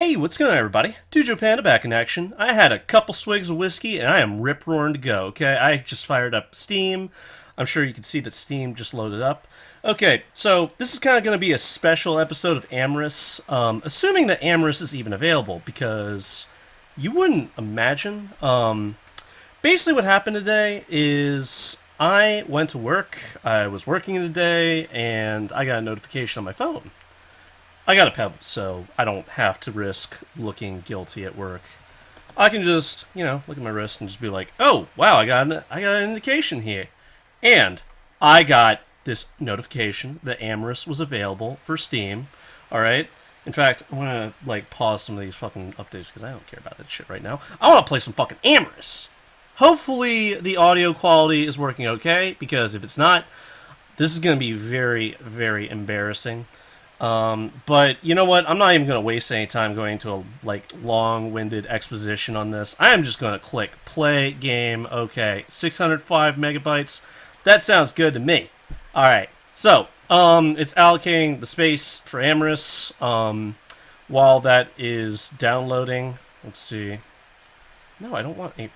Hey, what's going on, everybody? Tujo Panda back in action. I had a couple swigs of whiskey, and I am rip-roaring to go, okay? I just fired up Steam. I'm sure you can see that Steam just loaded up. Okay, so this is kind of going to be a special episode of Amorous, assuming that Amorous is even available, because you wouldn't imagine. Basically what happened today is I went to work, I was working today, and I got a notification on my phone. I got a Pebble, so I don't have to risk looking guilty at work. I can just, look at my wrist and just be like, oh, wow, I got an indication here. And I got this notification that Amorous was available for Steam. Alright? In fact, I'm gonna, pause some of these fucking updates because I don't care about that shit right now. I want to play some fucking Amorous. Hopefully the audio quality is working okay, because if it's not, this is going to be very, very embarrassing. But you know what? I'm not even going to waste any time going into a long-winded exposition on this. I am just going to click play game. Okay, 605 megabytes. That sounds good to me. All right. So, it's allocating the space for Amorous. While that is downloading, let's see. No, I don't want any.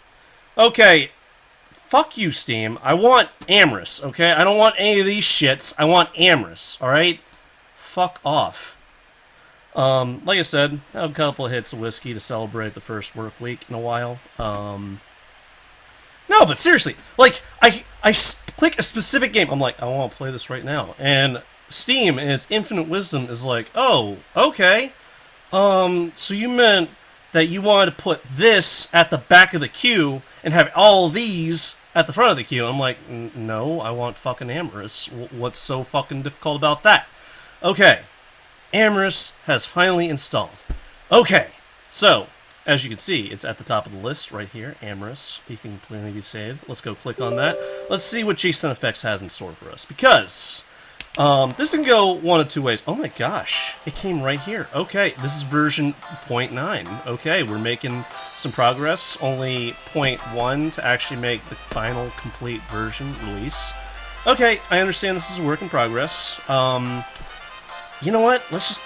Okay. Fuck you, Steam. I want Amorous. Okay, I don't want any of these shits. I want Amorous. All right. Fuck off. Like I said, I have a couple of hits of whiskey to celebrate the first work week in a while. No, but seriously, I click a specific game. I'm like, I want to play this right now. And Steam, in its infinite wisdom, is like, oh, okay. So you meant that you wanted to put this at the back of the queue and have all these at the front of the queue. I'm like, no, I want fucking Amorous. What's so fucking difficult about that? Okay, Amorous has finally installed. Okay, so, as you can see, it's at the top of the list right here, Amorous. You can plainly be saved. Let's go click on that. Let's see what JSON Effects has in store for us, because this can go one of two ways. Oh my gosh, it came right here. Okay, this is version 0.9. Okay, we're making some progress. Only 0.1 to actually make the final complete version release. Okay, I understand this is a work in progress. You know what? Let's just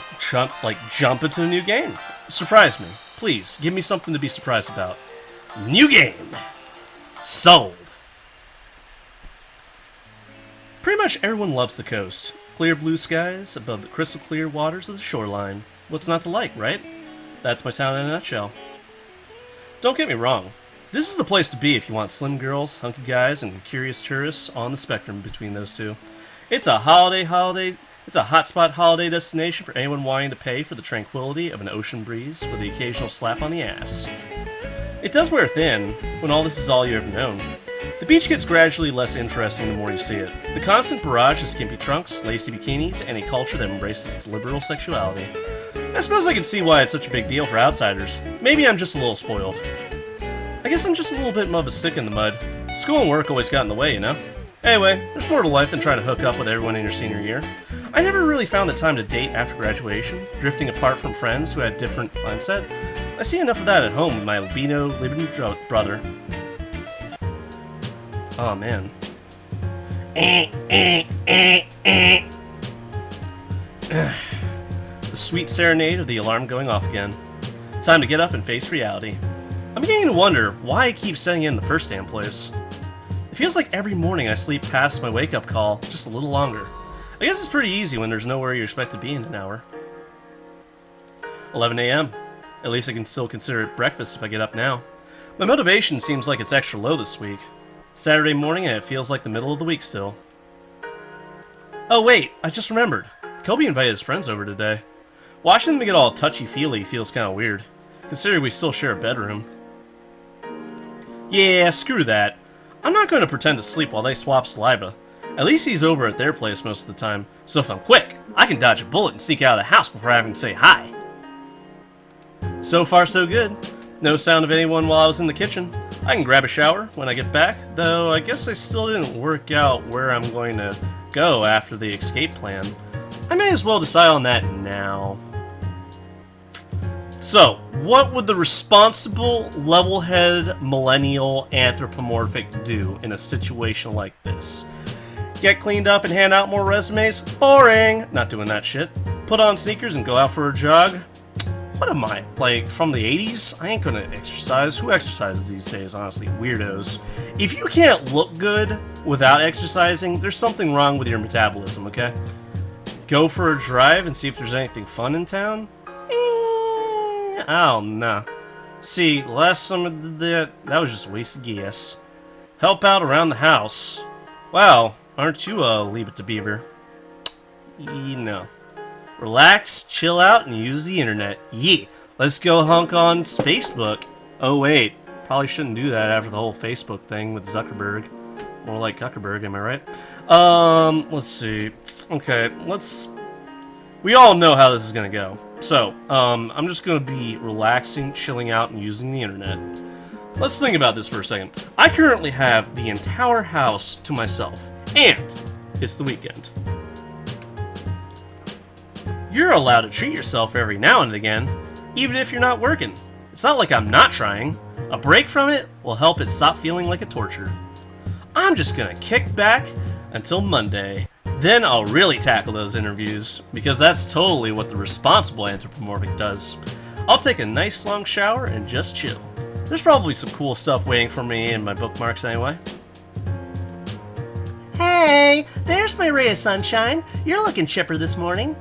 jump into a new game. Surprise me. Please, give me something to be surprised about. New game. Sold. Pretty much everyone loves the coast. Clear blue skies above the crystal clear waters of the shoreline. What's not to like, right? That's my town in a nutshell. Don't get me wrong. This is the place to be if you want slim girls, hunky guys, and curious tourists on the spectrum between those two. It's a It's a hotspot holiday destination for anyone wanting to pay for the tranquility of an ocean breeze with the occasional slap on the ass. It does wear thin when all this is all you ever known. The beach gets gradually less interesting the more you see it. The constant barrage of skimpy trunks, lacy bikinis, and a culture that embraces its liberal sexuality. I suppose I can see why it's such a big deal for outsiders. Maybe I'm just a little spoiled. I guess I'm just a little bit of a stick in the mud. School and work always got in the way, you know? Anyway, there's more to life than trying to hook up with everyone in your senior year. I never really found the time to date after graduation, drifting apart from friends who had different mindset. I see enough of that at home with my albino living brother. Oh man. The sweet serenade of the alarm going off again. Time to get up and face reality. I'm beginning to wonder why I keep setting in the first damn place. It feels like every morning I sleep past my wake-up call just a little longer. I guess it's pretty easy when there's nowhere you expect to be in an hour. 11 a.m. At least I can still consider it breakfast if I get up now. My motivation seems like it's extra low this week. Saturday morning and it feels like the middle of the week still. Oh wait, I just remembered. Coby invited his friends over today. Watching them get all touchy-feely feels kinda weird, considering we still share a bedroom. Yeah, screw that. I'm not going to pretend to sleep while they swap saliva. At least he's over at their place most of the time, so if I'm quick, I can dodge a bullet and sneak out of the house before having to say hi. So far so good. No sound of anyone while I was in the kitchen. I can grab a shower when I get back, though I guess I still didn't work out where I'm going to go after the escape plan. I may as well decide on that now. So, what would the responsible, level-headed, millennial anthropomorphic do in a situation like this? Get cleaned up and hand out more resumes? Boring! Not doing that shit. Put on sneakers and go out for a jog? What am I, like, from the 80s? I ain't gonna exercise. Who exercises these days, honestly? Weirdos. If you can't look good without exercising, there's something wrong with your metabolism, okay? Go for a drive and see if there's anything fun in town? Oh, no. See, last summer that was just wasted gas. Help out around the house. Wow, aren't you a Leave It to Beaver? No. Relax, chill out, and use the internet. Yeah, let's go hunk on Facebook. Oh wait, probably shouldn't do that after the whole Facebook thing with Zuckerberg. More like Zuckerberg, am I right? Let's see. Okay, we all know how this is gonna go. So, I'm just gonna be relaxing, chilling out, and using the internet. Let's think about this for a second. I currently have the entire house to myself, and it's the weekend. You're allowed to treat yourself every now and again, even if you're not working. It's not like I'm not trying. A break from it will help it stop feeling like a torture. I'm just gonna kick back until Monday. Then I'll really tackle those interviews, because that's totally what the responsible anthropomorphic does. I'll take a nice long shower and just chill. There's probably some cool stuff waiting for me in my bookmarks anyway. Hey, there's my ray of sunshine. You're looking chipper this morning.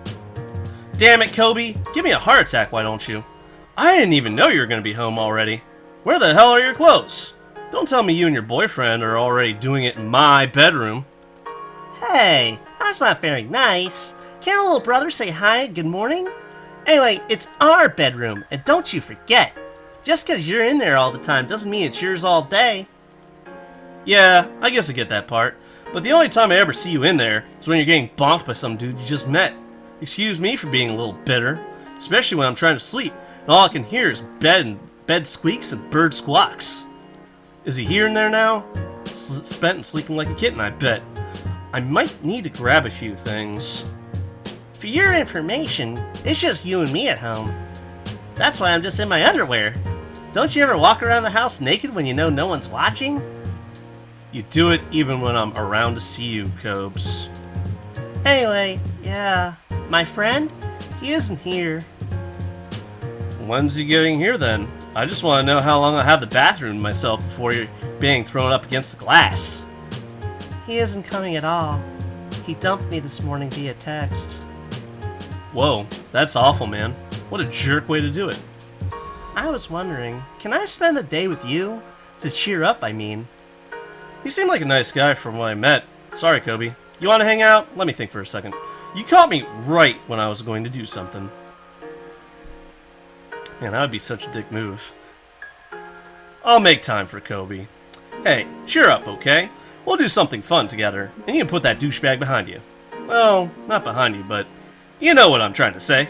Damn it, Coby. Give me a heart attack, why don't you? I didn't even know you were going to be home already. Where the hell are your clothes? Don't tell me you and your boyfriend are already doing it in my bedroom. Hey, that's not very nice. Can't a little brother say hi and good morning? Anyway, it's our bedroom, and don't you forget. Just because you're in there all the time doesn't mean it's yours all day. Yeah, I guess I get that part. But the only time I ever see you in there is when you're getting bonked by some dude you just met. Excuse me for being a little bitter, especially when I'm trying to sleep, and all I can hear is bed squeaks and bird squawks. Is he here in there now? Spent and sleeping like a kitten, I bet. I might need to grab a few things. For your information, it's just you and me at home. That's why I'm just in my underwear. Don't you ever walk around the house naked when you know no one's watching? You do it even when I'm around to see you, Cobes. Anyway, yeah, my friend, he isn't here. When's he getting here then? I just want to know how long I'll have the bathroom to myself before you're being thrown up against the glass. He isn't coming at all. He dumped me this morning via text. Whoa, that's awful, man. What a jerk way to do it. I was wondering, can I spend the day with you? To cheer up, I mean. He seemed like a nice guy from when I met. Sorry, Coby. You want to hang out? Let me think for a second. You caught me right when I was going to do something. Man, that would be such a dick move. I'll make time for Coby. Hey, cheer up, okay? We'll do something fun together, and you can put that douchebag behind you. Well, not behind you, but you know what I'm trying to say.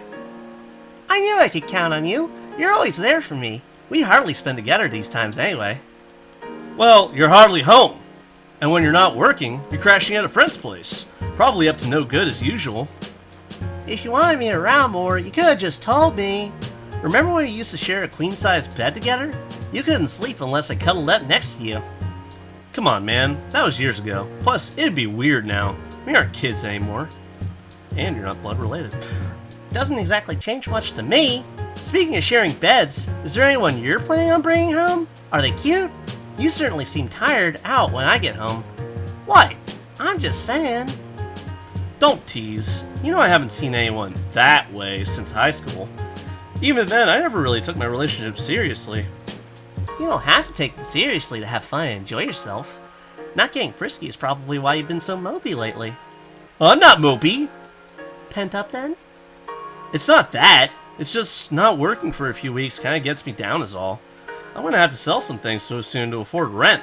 I knew I could count on you. You're always there for me. We hardly spend together these times anyway. Well, you're hardly home. And when you're not working, you're crashing at a friend's place. Probably up to no good as usual. If you wanted me around more, you could have just told me. Remember when we used to share a queen-size bed together? You couldn't sleep unless I cuddled up next to you. Come on, man. That was years ago. Plus, it'd be weird now. We aren't kids anymore. And you're not blood related. Doesn't exactly change much to me. Speaking of sharing beds, is there anyone you're planning on bringing home? Are they cute? You certainly seem tired out when I get home. What? I'm just saying. Don't tease. You know I haven't seen anyone that way since high school. Even then, I never really took my relationship seriously. You don't have to take it seriously to have fun and enjoy yourself. Not getting frisky is probably why you've been so mopey lately. I'm not mopey. Pent up then? It's not that. It's just not working for a few weeks kind of gets me down is all. I'm gonna have to sell some things so soon to afford rent.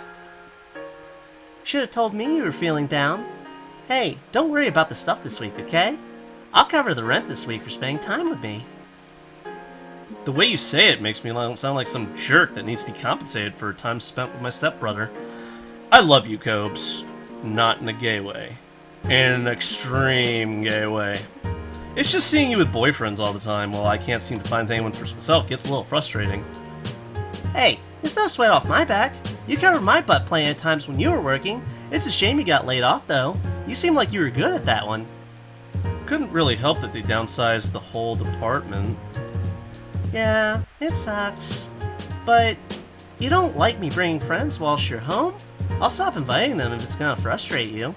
Should have told me you were feeling down. Hey, don't worry about the stuff this week, okay? I'll cover the rent this week for spending time with me. The way you say it makes me sound like some jerk that needs to be compensated for time spent with my stepbrother. I love you, Cobes. Not in a gay way. In an extreme gay way. It's just seeing you with boyfriends all the time while I can't seem to find anyone for myself gets a little frustrating. Hey, it's no sweat off my back. You covered my butt plenty of times when you were working. It's a shame you got laid off, though. You seemed like you were good at that one. Couldn't really help that they downsized the whole department. Yeah, it sucks. But you don't like me bringing friends whilst you're home? I'll stop inviting them if it's gonna frustrate you.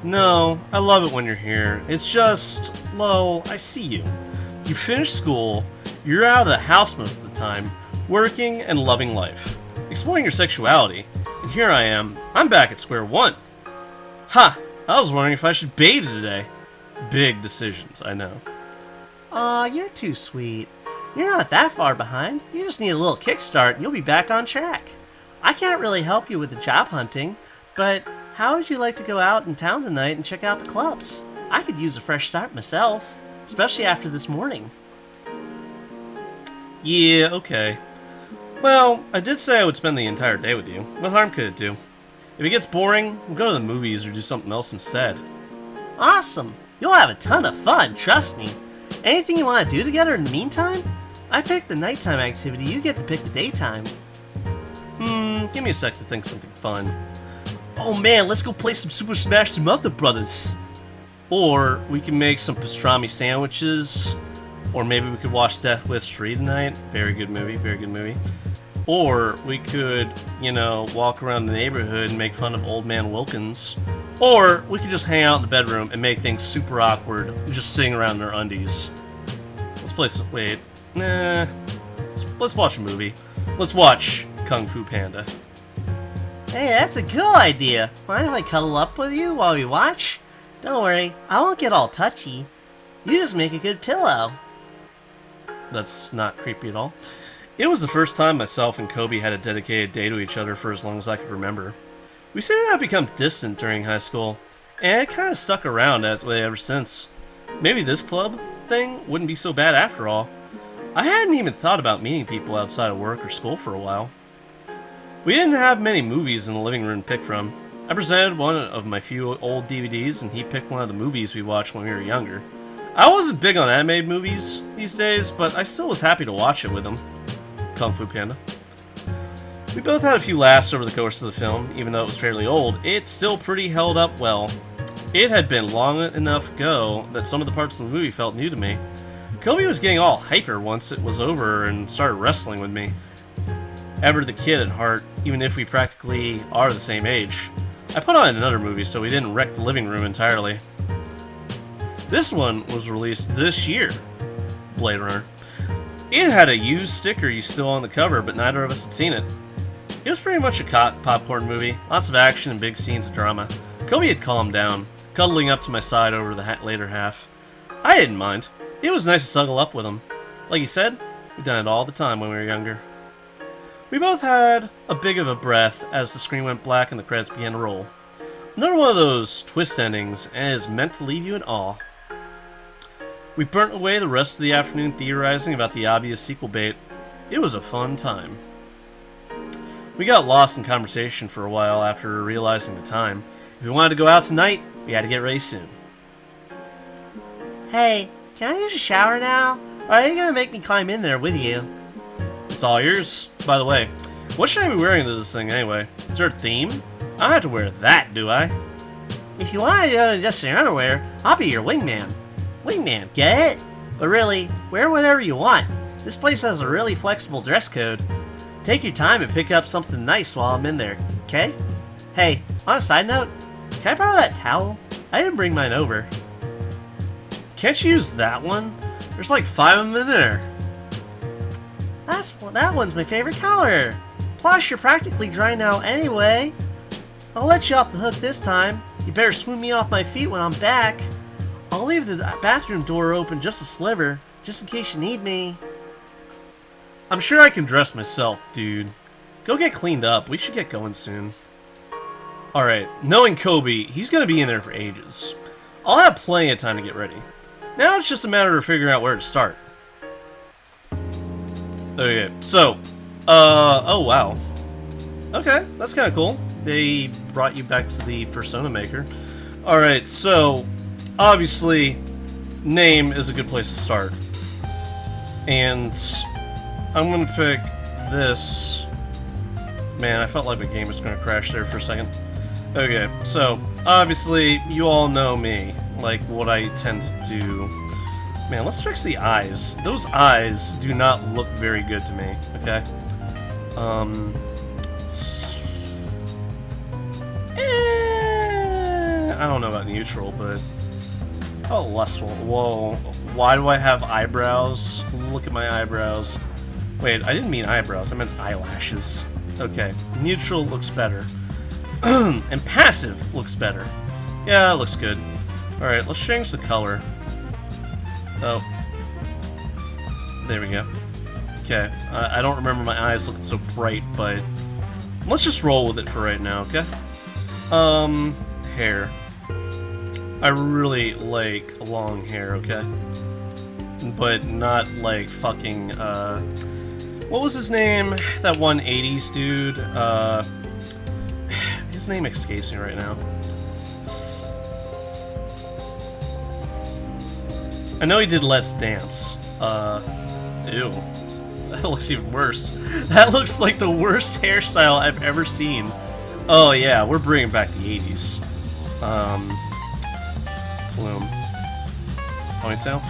No, I love it when you're here. It's just, Lo, I see you. You finish school, you're out of the house most of the time, working and loving life, exploring your sexuality, and here I am, I'm back at square one. Ha! I was wondering if I should bathe today. Big decisions, I know. Aw, you're too sweet. You're not that far behind. You just need a little kickstart and you'll be back on track. I can't really help you with the job hunting, but how would you like to go out in town tonight and check out the clubs? I could use a fresh start myself, especially after this morning. Yeah, okay. Well, I did say I would spend the entire day with you. What harm could it do? If it gets boring, we'll go to the movies or do something else instead. Awesome! You'll have a ton of fun, trust me. Anything you want to do together in the meantime? I picked the nighttime activity, you get to pick the daytime. Give me a sec to think something fun. Oh man, let's go play some Super Smash Them Up the Brothers! Or we can make some pastrami sandwiches. Or maybe we could watch Death Wish 3 tonight. Very good movie, very good movie. Or we could, walk around the neighborhood and make fun of Old Man Wilkins. Or we could just hang out in the bedroom and make things super awkward, just sitting around in our undies. Let's play some, wait, nah. Let's watch a movie. Let's watch Kung Fu Panda. Hey, that's a cool idea. Mind if I cuddle up with you while we watch? Don't worry, I won't get all touchy. You just make a good pillow. That's not creepy at all. It was the first time myself and Coby had a dedicated day to each other for as long as I could remember. We seemed to have become distant during high school, and it kind of stuck around that way ever since. Maybe this club thing wouldn't be so bad after all. I hadn't even thought about meeting people outside of work or school for a while. We didn't have many movies in the living room to pick from. I presented one of my few old DVDs, and he picked one of the movies we watched when we were younger. I wasn't big on animated movies these days, but I still was happy to watch it with him. Kung Fu Panda. We both had a few laughs over the course of the film. Even though it was fairly old, it still pretty held up well. It had been long enough ago that some of the parts of the movie felt new to me. Coby was getting all hyper once it was over and started wrestling with me. Ever the kid at heart, even if we practically are the same age. I put on another movie so we didn't wreck the living room entirely. This one was released this year, Blade Runner. It had a used sticker still on the cover, but neither of us had seen it. It was pretty much a popcorn movie, lots of action and big scenes of drama. Coby had calmed down, cuddling up to my side over the later half. I didn't mind. It was nice to snuggle up with him. Like he said, we'd done it all the time when we were younger. We both had a big of a breath as the screen went black and the credits began to roll. Another one of those twist endings, and it is meant to leave you in awe. We burnt away the rest of the afternoon theorizing about the obvious sequel bait. It was a fun time. We got lost in conversation for a while after realizing the time. If we wanted to go out tonight, we had to get ready soon. Hey, can I use a shower now? Or are you gonna make me climb in there with you? It's all yours. By the way, what should I be wearing to this thing anyway? Is there a theme? I don't have to wear that, do I? If you want to go in just your underwear, I'll be your wingman. Wingman, get it? But really, wear whatever you want. This place has a really flexible dress code. Take your time and pick up something nice while I'm in there, okay? Hey, on a side note, can I borrow that towel? I didn't bring mine over. Can't you use that one? There's like 5 of them in there. That one's my favorite color. Plus, you're practically dry now anyway. I'll let you off the hook this time. You better swim me off my feet when I'm back. I'll leave the bathroom door open just a sliver, just in case you need me. I'm sure I can dress myself, dude. Go get cleaned up. We should get going soon. Alright, knowing Coby, he's gonna be in there for ages. I'll have plenty of time to get ready. Now it's just a matter of figuring out where to start. Okay, so, oh wow. Okay, that's kind of cool. They brought you back to the persona maker. Alright, so, obviously, name is a good place to start. And I'm going to pick this. Man, I felt like the game was going to crash there for a second. Okay, so, obviously, you all know me, like what I tend to do. Man, let's fix the eyes. Those eyes do not look very good to me, okay? I don't know about neutral, but... Oh, lustful. Whoa. Why do I have eyebrows? Look at my eyebrows. Wait, I didn't mean eyebrows. I meant eyelashes. Okay. Neutral looks better. And passive looks better. Yeah, it looks good. Alright, let's change the color. Oh. There we go. Okay. I don't remember my eyes looking so bright, but... Let's just roll with it for right now, okay? Hair. I really like long hair, okay? But not like fucking, what was his name? That one 80s dude? His name escapes me right now. I know he did Let's Dance. Ew. That looks even worse. That looks like the worst hairstyle I've ever seen. Oh yeah, we're bringing back the 80s. Plume. Ponytail.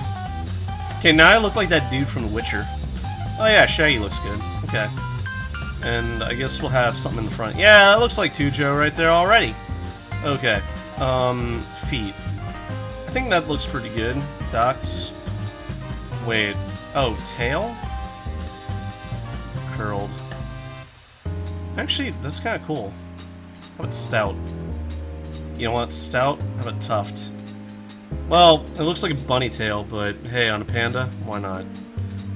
Okay, now I look like that dude from The Witcher. Oh yeah, Shaggy looks good. Okay. And I guess we'll have something in the front. Yeah, that looks like Tujo right there already. Okay. Feet. I think that looks pretty good. Dots. Wait. Oh, tail? Curled. Actually, that's kind of cool. How about stout? You know what? Stout? How about tuft? Well, it looks like a bunny tail, but hey, on a panda, why not?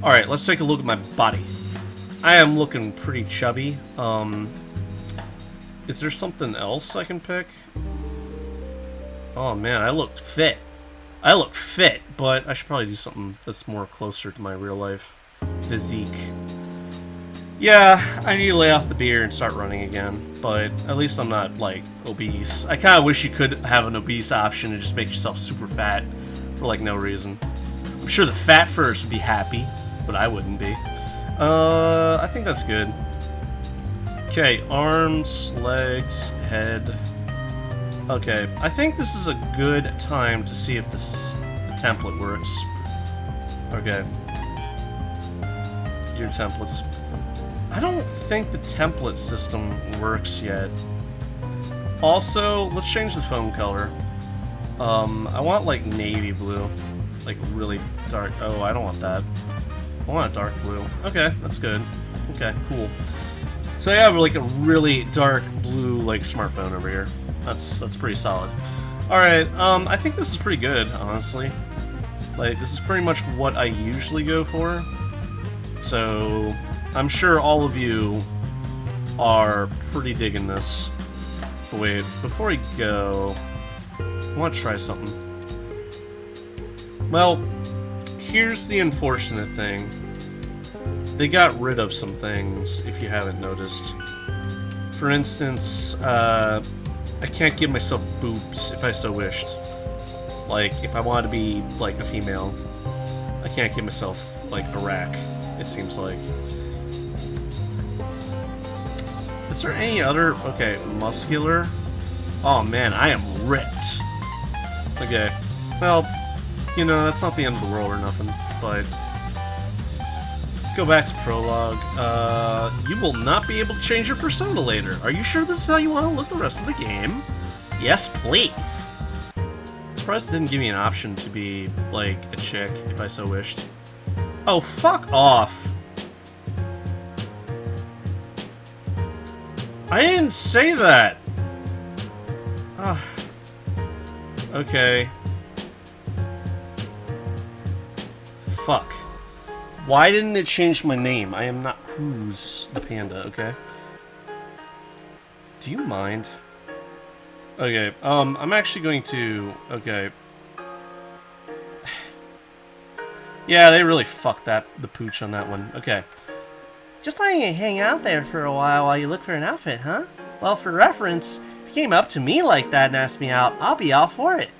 Alright, let's take a look at my body. I am looking pretty chubby. Is there something else I can pick? Oh man, I look fit. I look fit, but I should probably do something that's more closer to my real life physique. Yeah, I need to lay off the beer and start running again, but at least I'm not, like, obese. I kind of wish you could have an obese option and just make yourself super fat for, like, no reason. I'm sure the fat first would be happy, but I wouldn't be. I think that's good. Okay, arms, legs, head. Okay, I think this is a good time to see if the template works. Okay. Your templates. I don't think the template system works yet. Also, let's change the phone color. I want like navy blue. Like really dark. Oh, I don't want that. I want a dark blue. Okay, that's good. Okay, cool. So yeah, like a really dark blue like smartphone over here. That's pretty solid. Alright, I think this is pretty good, honestly. Like, this is pretty much what I usually go for. So, I'm sure all of you are pretty digging this. But wait, before we go, I want to try something. Well, here's the unfortunate thing. They got rid of some things, if you haven't noticed. For instance, I can't give myself boobs if I so wished. Like, if I wanted to be, like, a female, I can't give myself, like, a rack, it seems like. Is there any other... Okay, muscular. Oh, man, I am ripped. Okay. Well, you know, that's not the end of the world or nothing, but... Let's go back to prologue. You will not be able to change your persona later. Are you sure this is how you want to look the rest of the game? Yes, please. I'm surprised it didn't give me an option to be, like, a chick, if I so wished. Oh, fuck off. I didn't say that. Okay. Fuck. Why didn't it change my name? I am not Who's the Panda, okay? Do you mind? Okay, I'm actually going to... Okay. Yeah, they really fucked the pooch on that one. Okay. Just letting you hang out there for a while you look for an outfit, huh? Well, for reference, if you came up to me like that and asked me out, I'll be all for it.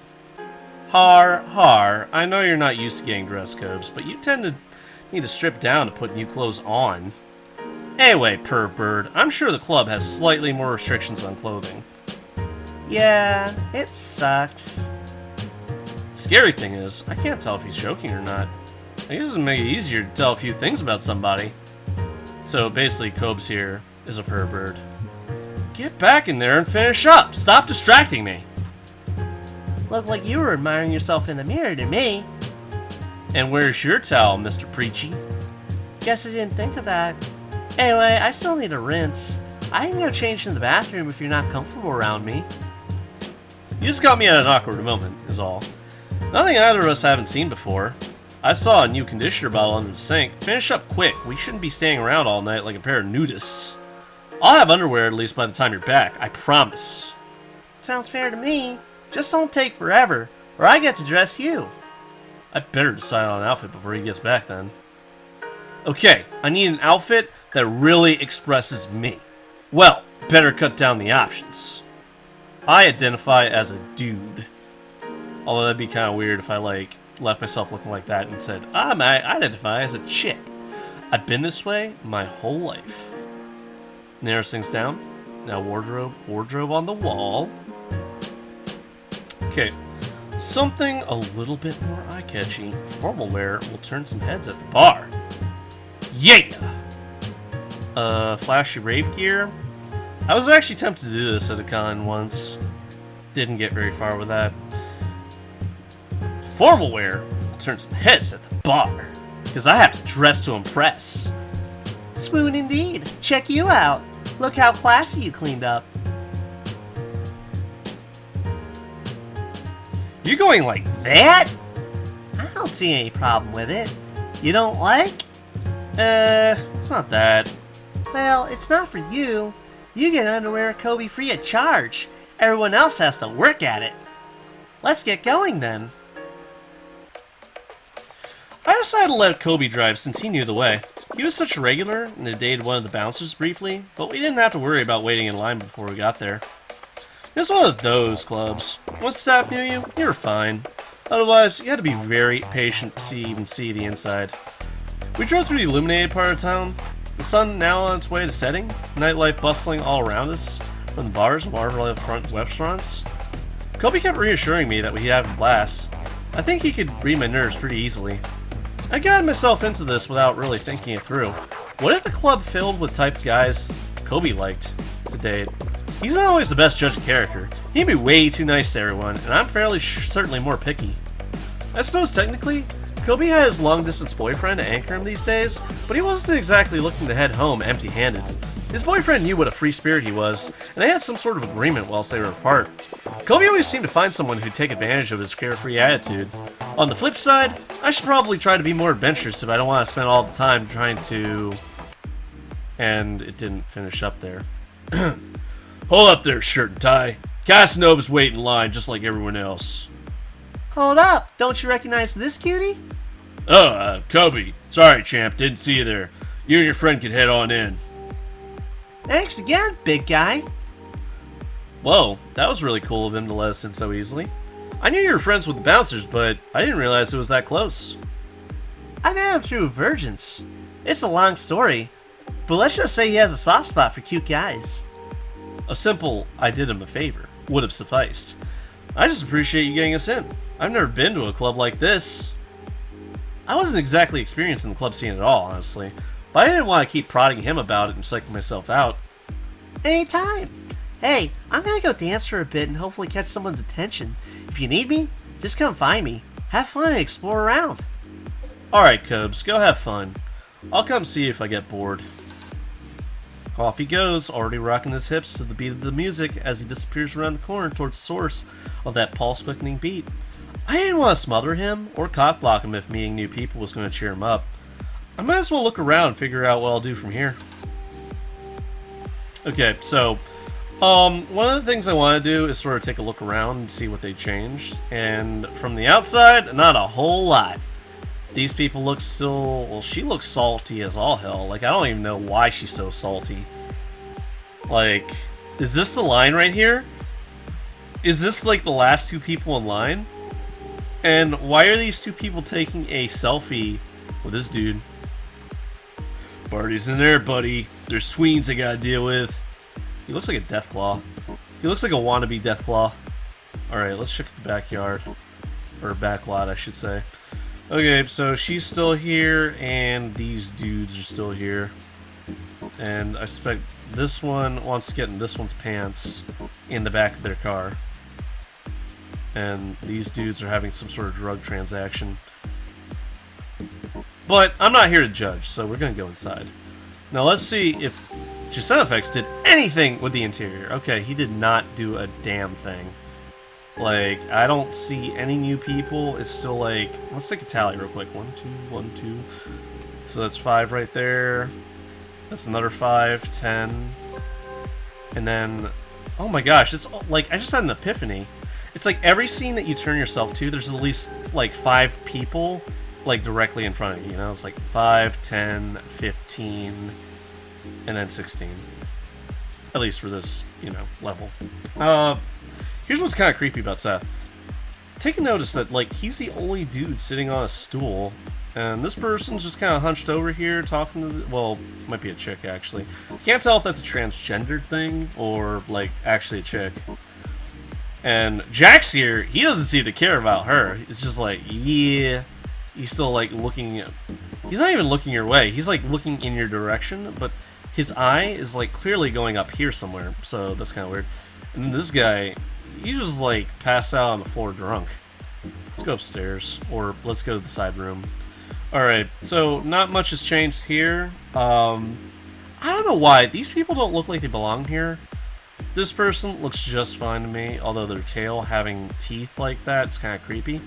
Har. I know you're not used to getting dress codes, but you tend to need to strip down to put new clothes on. Anyway, bird, I'm sure the club has slightly more restrictions on clothing. Yeah, it sucks. Scary thing is, I can't tell if he's joking or not. I guess it would make it easier to tell a few things about somebody. So basically, Cobb's here is a pervert. Get back in there and finish up! Stop distracting me! Looked like you were admiring yourself in the mirror to me. And where's your towel, Mr. Preachy? Guess I didn't think of that. Anyway, I still need a rinse. I can go change in the bathroom if you're not comfortable around me. You just got me at an awkward moment, is all. Nothing either of us haven't seen before. I saw a new conditioner bottle under the sink. Finish up quick. We shouldn't be staying around all night like a pair of nudists. I'll have underwear at least by the time you're back, I promise. Sounds fair to me. Just don't take forever, or I get to dress you. I better decide on an outfit before he gets back then. Okay, I need an outfit that really expresses me. Well, better cut down the options. I identify as a dude. Although that'd be kind of weird if I, like, left myself looking like that and said, I identify as a chick. I've been this way my whole life. Narrows things down. Now wardrobe on the wall. Okay, something a little bit more eye-catchy. Formal wear will turn some heads at the bar. Yeah! Flashy rave gear. I was actually tempted to do this at a con once. Didn't get very far with that. Formal wear will turn some heads at the bar. Because I have to dress to impress. Swoon indeed. Check you out. Look how classy you cleaned up. You're going like that? I don't see any problem with it. You don't like? It's not that. Well, it's not for you. You get underwear Coby free of charge. Everyone else has to work at it. Let's get going then. I decided to let Coby drive since he knew the way. He was such a regular and had dated one of the bouncers briefly, but we didn't have to worry about waiting in line before we got there. It was one of those clubs. Once staff knew you were fine. Otherwise, you had to be very patient to even see the inside. We drove through the illuminated part of town. The sun now on its way to setting, nightlife bustling all around us, from the bars and waterfront restaurants. Coby kept reassuring me that we'd have a blast. I think he could read my nerves pretty easily. I got myself into this without really thinking it through. What if the club filled with type of guys Coby liked to date? He's not always the best judge of character. He'd be way too nice to everyone, and I'm fairly certainly more picky. I suppose technically, Coby had his long-distance boyfriend to anchor him these days, but he wasn't exactly looking to head home empty-handed. His boyfriend knew what a free spirit he was, and they had some sort of agreement whilst they were apart. Coby always seemed to find someone who'd take advantage of his carefree attitude. On the flip side, I should probably try to be more adventurous if I don't want to spend all the time trying to... And it didn't finish up there. Hold up there, shirt and tie. Casanova's waiting in line just like everyone else. Hold up! Don't you recognize this cutie? Oh, Coby. Sorry, champ. Didn't see you there. You and your friend can head on in. Thanks again, big guy. Whoa, that was really cool of him to let us in so easily. I knew you were friends with the bouncers, but I didn't realize it was that close. I met him through Virgins. It's a long story, but let's just say he has a soft spot for cute guys. A simple, I did him a favor, would have sufficed. I just appreciate you getting us in. I've never been to a club like this. I wasn't exactly experienced in the club scene at all, honestly, but I didn't want to keep prodding him about it and psyching myself out. Anytime. Hey, I'm gonna go dance for a bit and hopefully catch someone's attention. If you need me, just come find me. Have fun and explore around. Alright, Cubs, go have fun. I'll come see you if I get bored. Off he goes, already rocking his hips to the beat of the music as he disappears around the corner towards the source of that pulse-quickening beat. I didn't want to smother him or cock-block him if meeting new people was going to cheer him up. I might as well look around and figure out what I'll do from here. Okay, so, one of the things I want to do is sort of take a look around and see what they changed. And from the outside, not a whole lot. These people look still... Well, she looks salty as all hell. Like, I don't even know why she's so salty. Like, is this the line right here? Is this, like, the last two people in line? And why are these two people taking a selfie with this dude? Party's in there, buddy. There's sweens I gotta deal with. He looks like a Deathclaw. He looks like a wannabe Deathclaw. Alright, let's check the backyard. or back lot, I should say. Okay, so she's still here, and these dudes are still here. And I suspect this one wants to get in this one's pants in the back of their car. And these dudes are having some sort of drug transaction. But I'm not here to judge, so we're going to go inside. Now let's see if GSFX did anything with the interior. Okay, he did not do a damn thing. Like, I don't see any new people. It's still like, let's take a tally real quick. 1, 2, 1, 2. So that's 5 right there. That's another 5, 10. And then, oh my gosh, it's like, I just had an epiphany. It's like every scene that you turn yourself to, there's at least like 5 people like directly in front of you, you know? It's like 5, 10, 15, and then 16. At least for this, you know, level. Here's what's kind of creepy about Seth. Take a notice that, like, he's the only dude sitting on a stool, and this person's just kind of hunched over here talking to well, might be a chick, actually. Can't tell if that's a transgendered thing or, like, actually a chick. And Jack's here, he doesn't seem to care about her. It's just like, yeah, he's still, like, looking. He's not even looking your way. He's, like, looking in your direction, but his eye is, like, clearly going up here somewhere, so that's kind of weird. And then this guy, he just, like, passed out on the floor drunk. Let's go upstairs, or let's go to the side room. Alright, so not much has changed here. I don't know why. These people don't look like they belong here. This person looks just fine to me, although their tail having teeth like that, it's kind of creepy.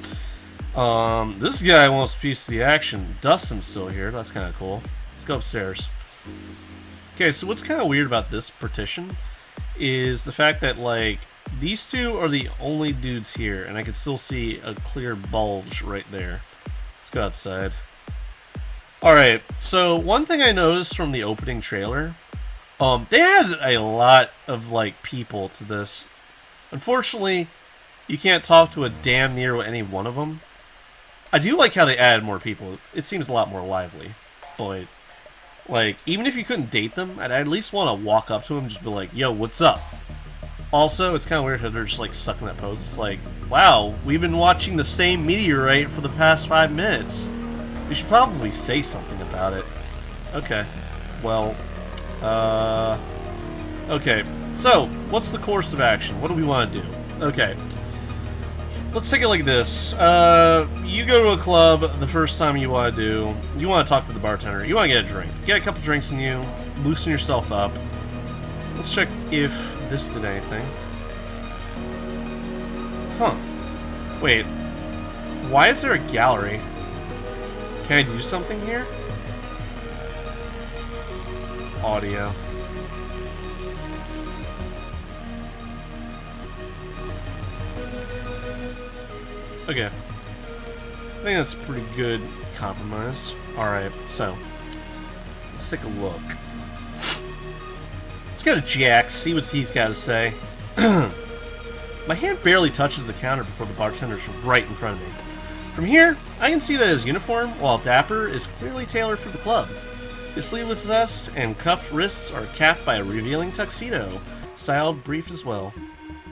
This guy wants a piece of the action. Dustin's still here. That's kind of cool. Let's go upstairs. Okay, so what's kind of weird about this partition is the fact that, like, these two are the only dudes here, and I can still see a clear bulge right there. Let's go outside. Alright, so one thing I noticed from the opening trailer, they had a lot of, like, people to this. Unfortunately, you can't talk to a damn near any one of them. I do like how they added more people. It seems a lot more lively. But, like, even if you couldn't date them, I'd at least want to walk up to them and just be like, yo, what's up? Also, it's kind of weird how they're just, like, stuck in that pose. It's like, wow, we've been watching the same meteorite for the past 5 minutes. We should probably say something about it. Okay. Well, okay. So, what's the course of action? What do we want to do? Okay. Let's take a look at this. You go to a club the first time you want to do. You want to talk to the bartender. You want to get a drink. Get a couple drinks in you. Loosen yourself up. Let's check if this did anything. Huh. Wait. Why is there a gallery? Can I do something here? Audio. Okay. I think that's pretty good compromise. Alright, so let's take a look. Let's go to Jack, see what he's got to say. My hand barely touches the counter before the bartender's right in front of me. From here, I can see that his uniform, while dapper, is clearly tailored for the club. His sleeveless vest and cuffed wrists are capped by a revealing tuxedo, styled brief as well.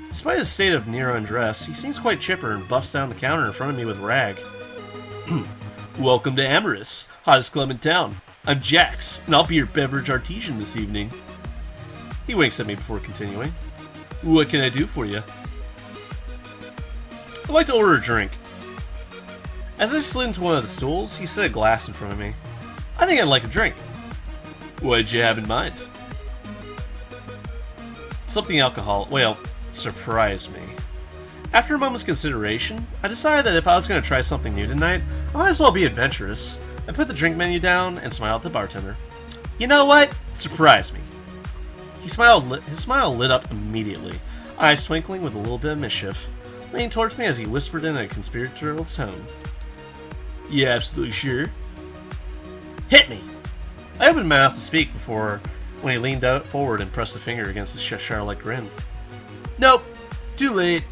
Despite his state of near undress, he seems quite chipper and buffs down the counter in front of me with a rag. Welcome to Amorous, hottest club in town. I'm Jax, and I'll be your beverage artisan this evening. He winks at me before continuing. What can I do for you? I'd like to order a drink. As I slid into one of the stools, he set a glass in front of me. I think I'd like a drink. What did you have in mind? Something alcoholic. Well, surprise me. After a moment's consideration, I decided that if I was going to try something new tonight, I might as well be adventurous. I put the drink menu down and smiled at the bartender. You know what? Surprise me. His smile lit up immediately, eyes twinkling with a little bit of mischief, leaning towards me as he whispered in a conspiratorial tone. You absolutely sure? Hit me! I opened my mouth to speak before when he leaned out forward and pressed a finger against his Cheshire-like grin. Nope. Too late.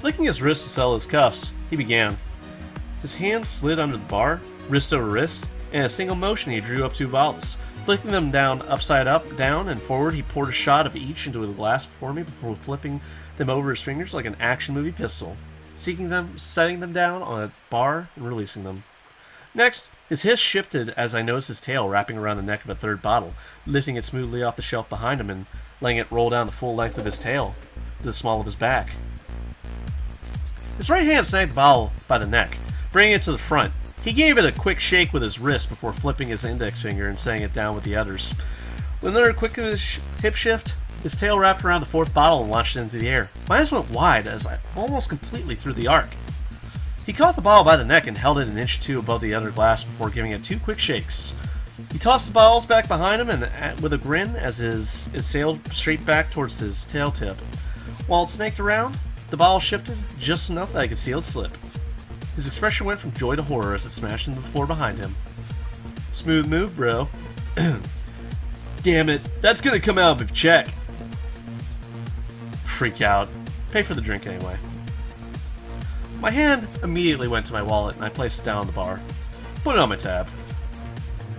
Flicking his wrist to settle his cuffs, he began. His hands slid under the bar, wrist over wrist, and in a single motion he drew up 2 bottles. Flicking them down upside up, down, and forward, he poured a shot of each into a glass before me before flipping them over his fingers like an action movie pistol. setting them down on a bar, and releasing them. Next, his hiss shifted as I noticed his tail wrapping around the neck of a third bottle, lifting it smoothly off the shelf behind him and letting it roll down the full length of his tail to the small of his back. His right hand snagged the bottle by the neck, bringing it to the front. He gave it a quick shake with his wrist before flipping his index finger and setting it down with the others. With another quick hip shift, his tail wrapped around the fourth bottle and launched it into the air. My eyes went wide as I almost completely threw the arc. He caught the bottle by the neck and held it an inch or two above the other glass before giving it 2 quick shakes. He tossed the bottles back behind him and with a grin as it sailed straight back towards his tail tip. While it snaked around, the bottle shifted just enough that I could see it slip. His expression went from joy to horror as it smashed into the floor behind him. Smooth move, bro. Damn it, that's gonna come out of a check. Freak out. Pay for the drink anyway. My hand immediately went to my wallet and I placed it down on the bar. Put it on my tab.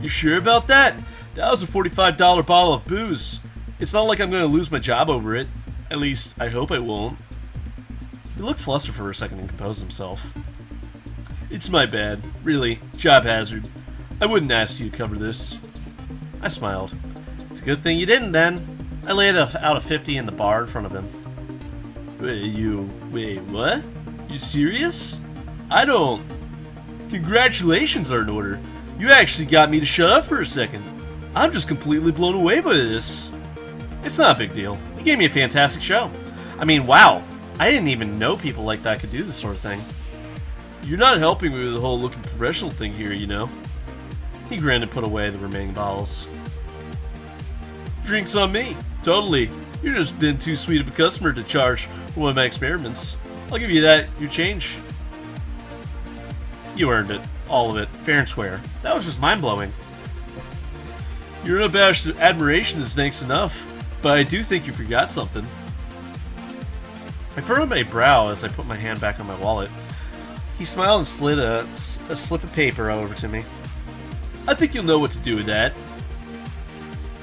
You sure about that? That was a $45 bottle of booze. It's not like I'm going to lose my job over it. At least, I hope I won't. He looked flustered for a second and composed himself. It's my bad. Really. Job hazard. I wouldn't ask you to cover this. I smiled. It's a good thing you didn't then. I laid out a 50 in the bar in front of him. Wait, what? You serious? I don't. Congratulations are in order. You actually got me to shut up for a second. I'm just completely blown away by this. It's not a big deal. You gave me a fantastic show. I mean, wow. I didn't even know people like that could do this sort of thing. You're not helping me with the whole looking professional thing here, you know. He grinned and put away the remaining bottles. Drinks on me. Totally. You've just been too sweet of a customer to charge for one of my experiments. I'll give you that. Your change. You earned it. All of it. Fair and square. That was just mind-blowing. Your unabashed admiration is thanks enough, but I do think you forgot something. I furrowed my brow as I put my hand back on my wallet. He smiled and slid a slip of paper over to me. I think you'll know what to do with that.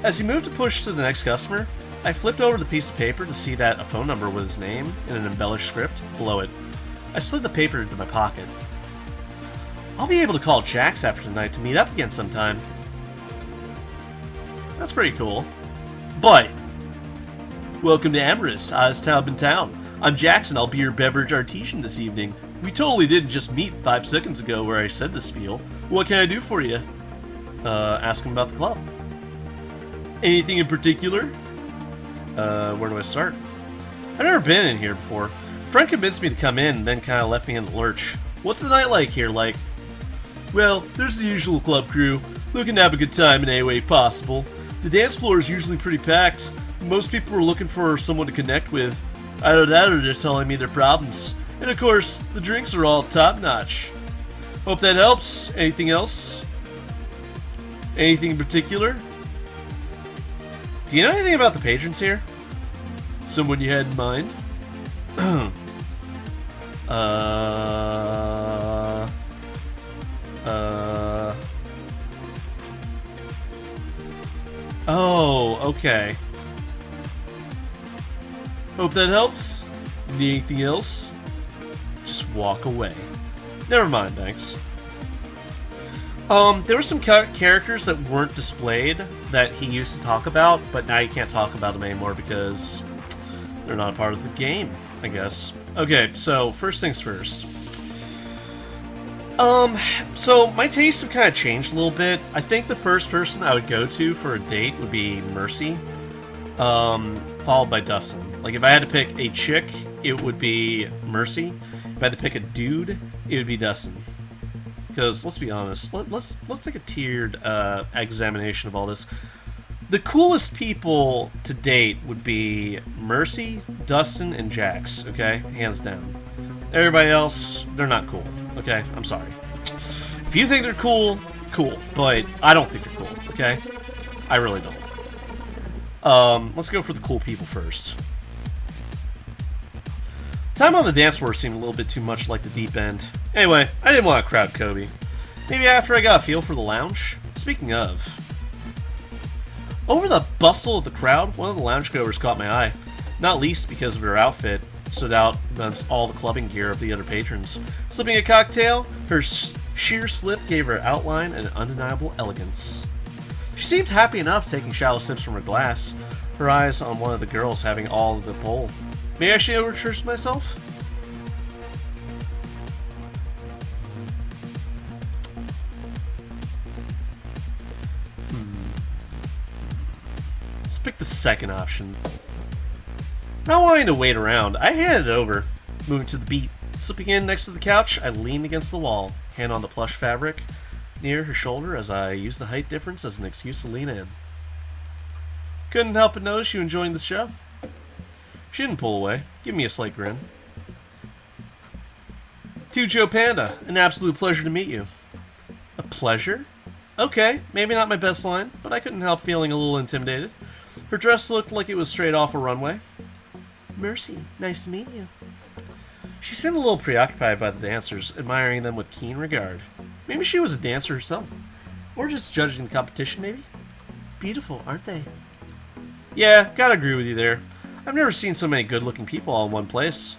As he moved to push to the next customer, I flipped over the piece of paper to see that a phone number with his name in an embellished script below it. I slid the paper into my pocket. I'll be able to call Jax after tonight to meet up again sometime. That's pretty cool. But, welcome to Amorous, hottest tub in town. I'm Jackson, I'll be your beverage artisan this evening. We totally didn't just meet 5 seconds ago where I said this spiel. What can I do for you? Ask him about the club. Anything in particular? Where do I start? I've never been in here before. A friend convinced me to come in and then kind of left me in the lurch. What's the night like here, like? Well, there's the usual club crew, looking to have a good time in any way possible. The dance floor is usually pretty packed. Most people are looking for someone to connect with. Either that or they're telling me their problems. And of course, the drinks are all top-notch. Hope that helps. Anything else? Anything in particular? Do you know anything about the patrons here? Someone you had in mind? Oh, okay. Hope that helps. Need anything else? Just walk away. Never mind, thanks. There were some characters that weren't displayed that he used to talk about, but now you can't talk about them anymore because they're not a part of the game, I guess. Okay, so first things first. So my tastes have kind of changed a little bit. I think the first person I would go to for a date would be Mercy, followed by Dustin. Like if I had to pick a chick, it would be Mercy. If I had to pick a dude, it would be Dustin. Because let's be honest, let's take a tiered examination of all this. The coolest people to date would be Mercy, Dustin, and Jax. Okay, hands down. Everybody else, they're not cool. Okay, I'm sorry. If you think they're cool, cool. But I don't think they're cool. Okay, I really don't. Let's go for the cool people first. Time on the dance floor seemed a little bit too much like the deep end. Anyway, I didn't want to crowd Coby. Maybe after I got a feel for the lounge. Speaking of, over the bustle of the crowd, one of the loungegoers caught my eye. Not least because of her outfit. stood out against all the clubbing gear of the other patrons. Slipping a cocktail, her sheer slip gave her outline and undeniable elegance. She seemed happy enough taking shallow sips from her glass, her eyes on one of the girls having all of the bowl. Maybe I should introduce myself? Let's pick the second option. Not wanting to wait around, I handed it over, moving to the beat. Slipping in next to the couch, I leaned against the wall, hand on the plush fabric near her shoulder as I used the height difference as an excuse to lean in. Couldn't help but notice you enjoying the show. She didn't pull away, giving me a slight grin. To Joe Panda, an absolute pleasure to meet you. A pleasure? Okay, maybe not my best line, but I couldn't help feeling a little intimidated. Her dress looked like it was straight off a runway. Mercy, nice to meet you. She seemed a little preoccupied by the dancers, admiring them with keen regard. Maybe she was a dancer herself. Or just judging the competition, maybe? Beautiful, aren't they? Yeah, gotta agree with you there. I've never seen so many good-looking people all in one place.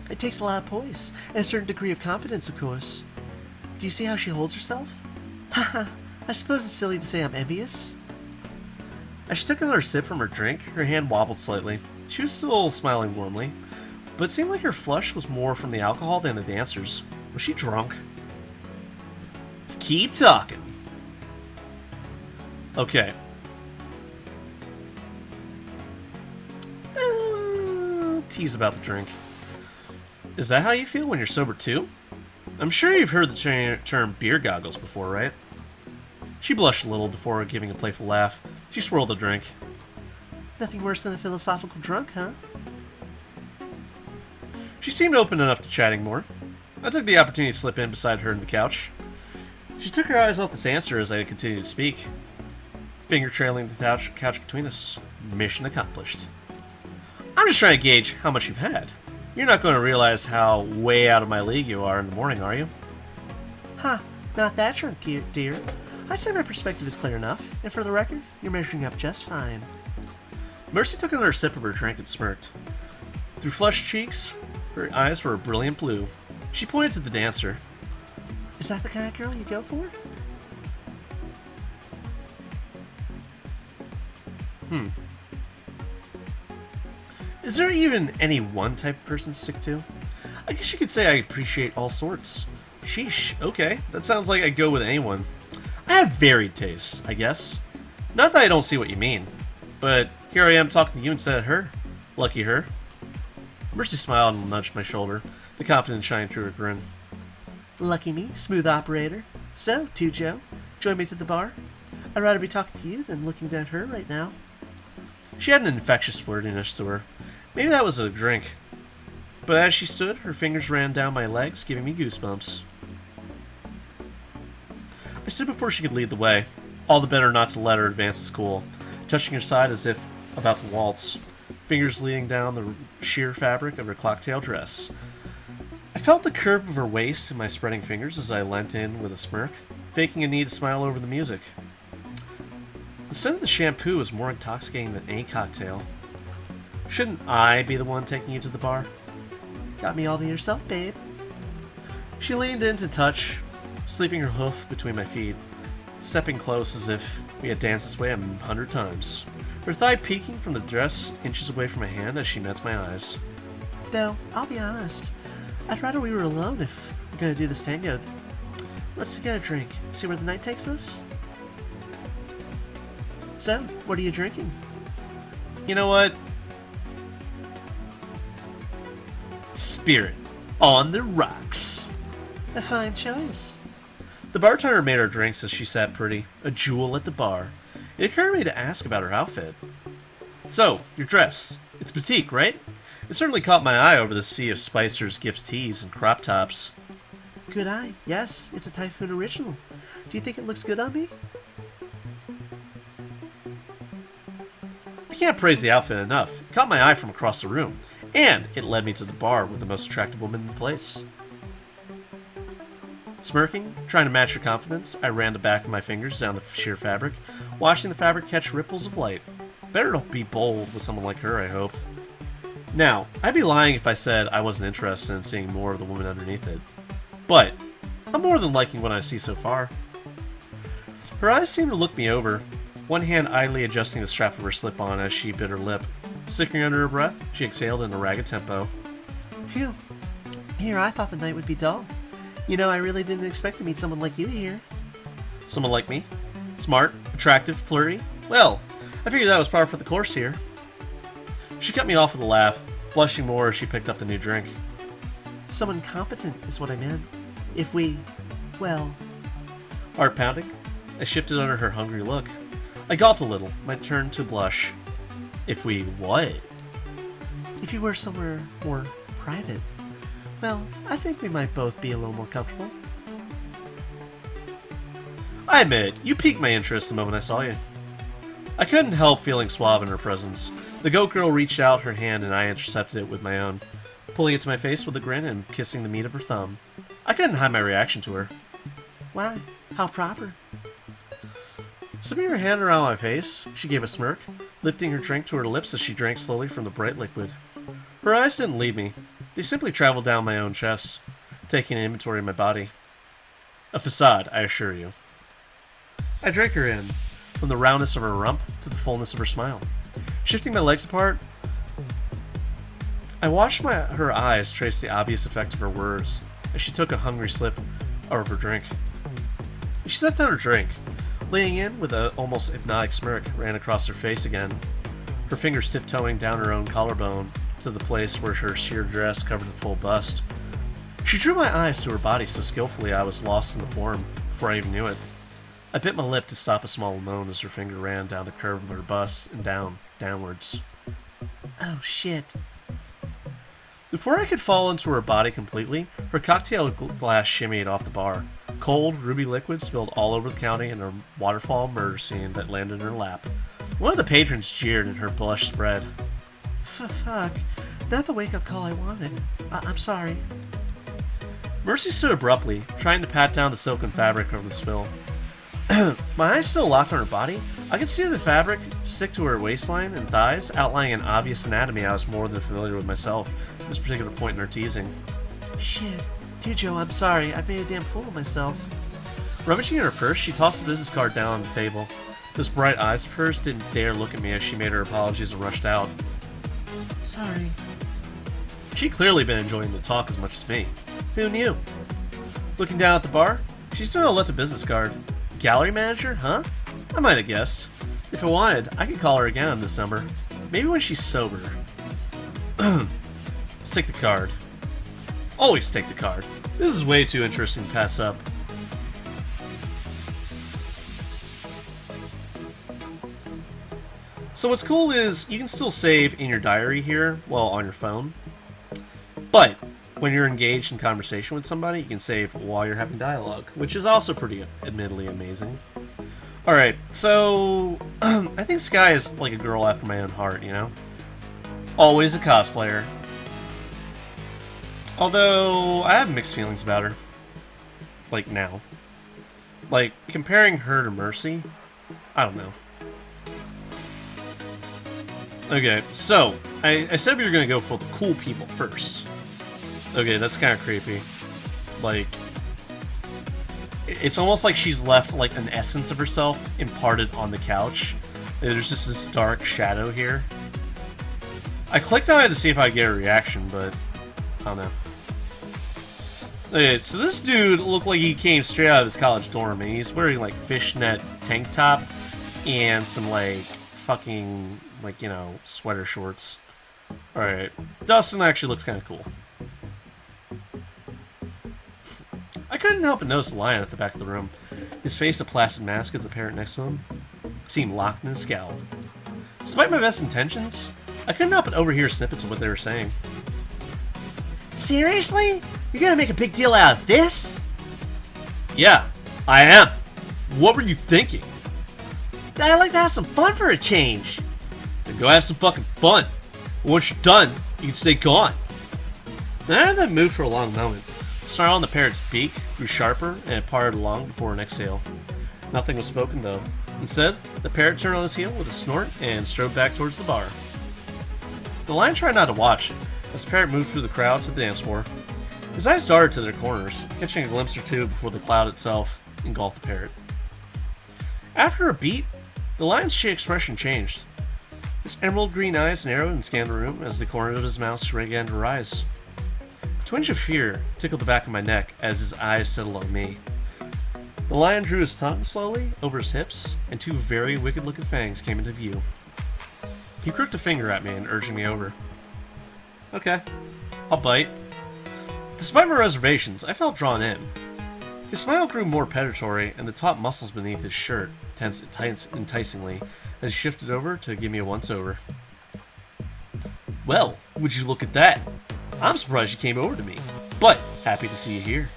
It takes a lot of poise, and a certain degree of confidence, of course. Do you see how she holds herself? Haha, I suppose it's silly to say I'm envious. As she took another sip from her drink, her hand wobbled slightly. She was still smiling warmly, but it seemed like her flush was more from the alcohol than the dancers. Was she drunk? Let's keep talking. Okay. Tease about the drink. Is that how you feel when you're sober too? I'm sure you've heard the term beer goggles before, right? She blushed a little before giving a playful laugh. She swirled the drink. Nothing worse than a philosophical drunk, huh? She seemed open enough to chatting more. I took the opportunity to slip in beside her on the couch. She took her eyes off the dancer as I continued to speak, finger trailing the couch between us. Mission accomplished. I'm just trying to gauge how much you've had. You're not going to realize how way out of my league you are in the morning, are you? Huh, not that drunk, dear. I'd say my perspective is clear enough, and for the record, you're measuring up just fine. Mercy took another sip of her drink and smirked. Through flushed cheeks, her eyes were a brilliant blue. She pointed to the dancer. Is that the kind of girl you go for? Is there even any one type of person to stick to? I guess you could say I appreciate all sorts. Sheesh, okay, that sounds like I'd go with anyone. I have varied tastes, I guess. Not that I don't see what you mean, but here I am talking to you instead of her. Lucky her. Mercy smiled and nudged my shoulder, the confidence shining through her grin. Lucky me, smooth operator. So, Joe, join me to the bar? I'd rather be talking to you than looking at her right now. She had an infectious flirtiness to her. Maybe that was a drink. But as she stood, her fingers ran down my legs, giving me goosebumps. I stood before she could lead the way, all the better not to let her advance the school, touching her side as if about to waltz, fingers leading down the sheer fabric of her cocktail dress. I felt the curve of her waist in my spreading fingers as I leant in with a smirk, faking a need to smile over the music. The scent of the shampoo was more intoxicating than any cocktail. Shouldn't I be the one taking you to the bar? Got me all to yourself, babe. She leaned in to touch, sleeping her hoof between my feet, stepping close as if we had danced this way 100 times. Her thigh peeking from the dress inches away from my hand as she met my eyes. Though, I'll be honest, I'd rather we were alone if we're gonna do this tango. Let's get a drink, see where the night takes us? So, what are you drinking? You know what? Spirit on the rocks. A fine choice. The bartender made her drinks as she sat pretty, a jewel at the bar. It occurred to me to ask about her outfit. So, your dress. It's boutique, right? It certainly caught my eye over the sea of Spicer's gift tees and crop tops. Good eye. Yes, it's a Typhoon original. Do you think it looks good on me? I can't praise the outfit enough. It caught my eye from across the room, and it led me to the bar with the most attractive woman in the place. Smirking, trying to match her confidence, I ran the back of my fingers down the sheer fabric, watching the fabric catch ripples of light. Better to be bold with someone like her, I hope. Now, I'd be lying if I said I wasn't interested in seeing more of the woman underneath it. But, I'm more than liking what I see so far. Her eyes seem to look me over, one hand idly adjusting the strap of her slip-on as she bit her lip. Sticking under her breath, she exhaled in a ragged tempo. Phew. Here, I thought the night would be dull. You know, I really didn't expect to meet someone like you here. Someone like me? Smart, attractive, flirty? Well, I figured that was par for the course here. She cut me off with a laugh, blushing more as she picked up the new drink. Someone competent is what I meant. If we, well... Heart pounding, I shifted under her hungry look. I gulped a little, my turn to blush. If we what? If you were somewhere more private. Well, I think we might both be a little more comfortable. I admit it, you piqued my interest the moment I saw you. I couldn't help feeling suave in her presence. The goat girl reached out her hand and I intercepted it with my own, pulling it to my face with a grin and kissing the meat of her thumb. I couldn't hide my reaction to her. Why? How proper. Slipping her hand around my face, she gave a smirk, lifting her drink to her lips as she drank slowly from the bright liquid. Her eyes didn't leave me. They simply traveled down my own chest, taking an inventory of my body. A facade, I assure you. I drank her in, from the roundness of her rump to the fullness of her smile. Shifting my legs apart, I watched her eyes trace the obvious effect of her words as she took a hungry sip of her drink. She set down her drink, leaning in with an almost hypnotic smirk ran across her face again, her fingers tiptoeing down her own collarbone to the place where her sheer dress covered the full bust. She drew my eyes to her body so skillfully I was lost in the form before I even knew it. I bit my lip to stop a small moan as her finger ran down the curve of her bust and downwards. Oh, shit. Before I could fall into her body completely, her cocktail glass shimmied off the bar. Cold, ruby liquid spilled all over the county in a waterfall murder scene that landed in her lap. One of the patrons jeered and her blush spread. Fuck. Not the wake-up call I wanted. I'm sorry. Mercy stood abruptly, trying to pat down the silken fabric over the spill. My eyes still locked on her body. I could see the fabric stick to her waistline and thighs, outlining an obvious anatomy I was more than familiar with myself at this particular point in our teasing. Shit. Dude, Joe, I'm sorry. I made a damn fool of myself. Rummaging in her purse, she tossed a business card down on the table. Those bright eyes of hers didn't dare look at me as she made her apologies and rushed out. Sorry. She'd clearly been enjoying the talk as much as me. Who knew? Looking down at the bar, she still left a business card. Gallery manager, huh? I might have guessed. If I wanted, I could call her again on this number. Maybe when she's sober. Let's take the card. Always take the card. This is way too interesting to pass up. So what's cool is you can still save in your diary here, well, on your phone. But when you're engaged in conversation with somebody, you can save while you're having dialogue, which is also pretty admittedly amazing. Alright, so I think Sky is like a girl after my own heart, you know? Always a cosplayer. Although, I have mixed feelings about her. Like, now. Like, comparing her to Mercy, I don't know. Okay, so, I said we were going to go for the cool people first. Okay, that's kind of creepy. Like, it's almost like she's left, like, an essence of herself imparted on the couch. There's just this dark shadow here. I clicked on it to see if I get a reaction, but I don't know. Okay, so this dude looked like he came straight out of his college dorm, and he's wearing, like, fishnet tank top and some, like, fucking, like, you know, sweater shorts. Alright, Dustin actually looks kind of cool. I couldn't help but notice the lion at the back of the room. His face a placid mask as the parrot next to him seemed locked in a scowl. Despite my best intentions, I couldn't help but overhear snippets of what they were saying. Seriously? You're gonna make a big deal out of this? Yeah, I am. What were you thinking? I'd like to have some fun for a change. Then go have some fucking fun. And once you're done, you can stay gone. None of them moved for a long moment. The snarl on the parrot's beak grew sharper and it parted along before an exhale. Nothing was spoken though. Instead, the parrot turned on his heel with a snort and strode back towards the bar. The lion tried not to watch as the parrot moved through the crowd to the dance floor. His eyes darted to their corners, catching a glimpse or two before the cloud itself engulfed the parrot. After a beat, the lion's expression changed. His emerald green eyes narrowed and scanned the room as the corner of his mouth began to rise. A twinge of fear tickled the back of my neck as his eyes settled on me. The lion drew his tongue slowly over his hips, and two very wicked-looking fangs came into view. He crooked a finger at me and urging me over. Okay, I'll bite. Despite my reservations, I felt drawn in. His smile grew more predatory, and the taut muscles beneath his shirt tensed enticingly as he shifted over to give me a once-over. Well, would you look at that? I'm surprised you came over to me, but happy to see you here.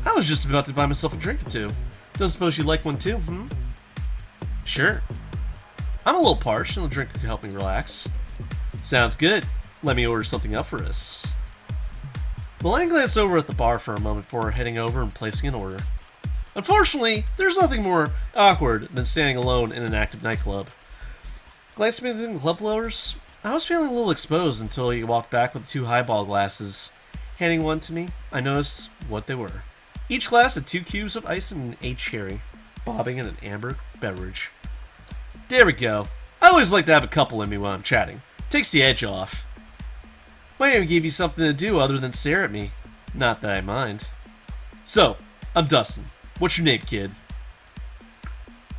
I was just about to buy myself a drink or two. Don't suppose you'd like one too, hmm? Sure. I'm a little parched, and a drink could help me relax. Sounds good. Let me order something up for us. Milan glanced over at the bar for a moment before heading over and placing an order. Unfortunately, there's nothing more awkward than standing alone in an active nightclub. Glancing between the club blowers, I was feeling a little exposed until he walked back with 2 highball glasses. Handing one to me, I noticed what they were. Each glass had 2 cubes of ice and a cherry, bobbing in an amber beverage. There we go. I always like to have a couple in me while I'm chatting. Takes the edge off. Might even give you something to do other than stare at me. Not that I mind. So, I'm Dustin. What's your name, kid?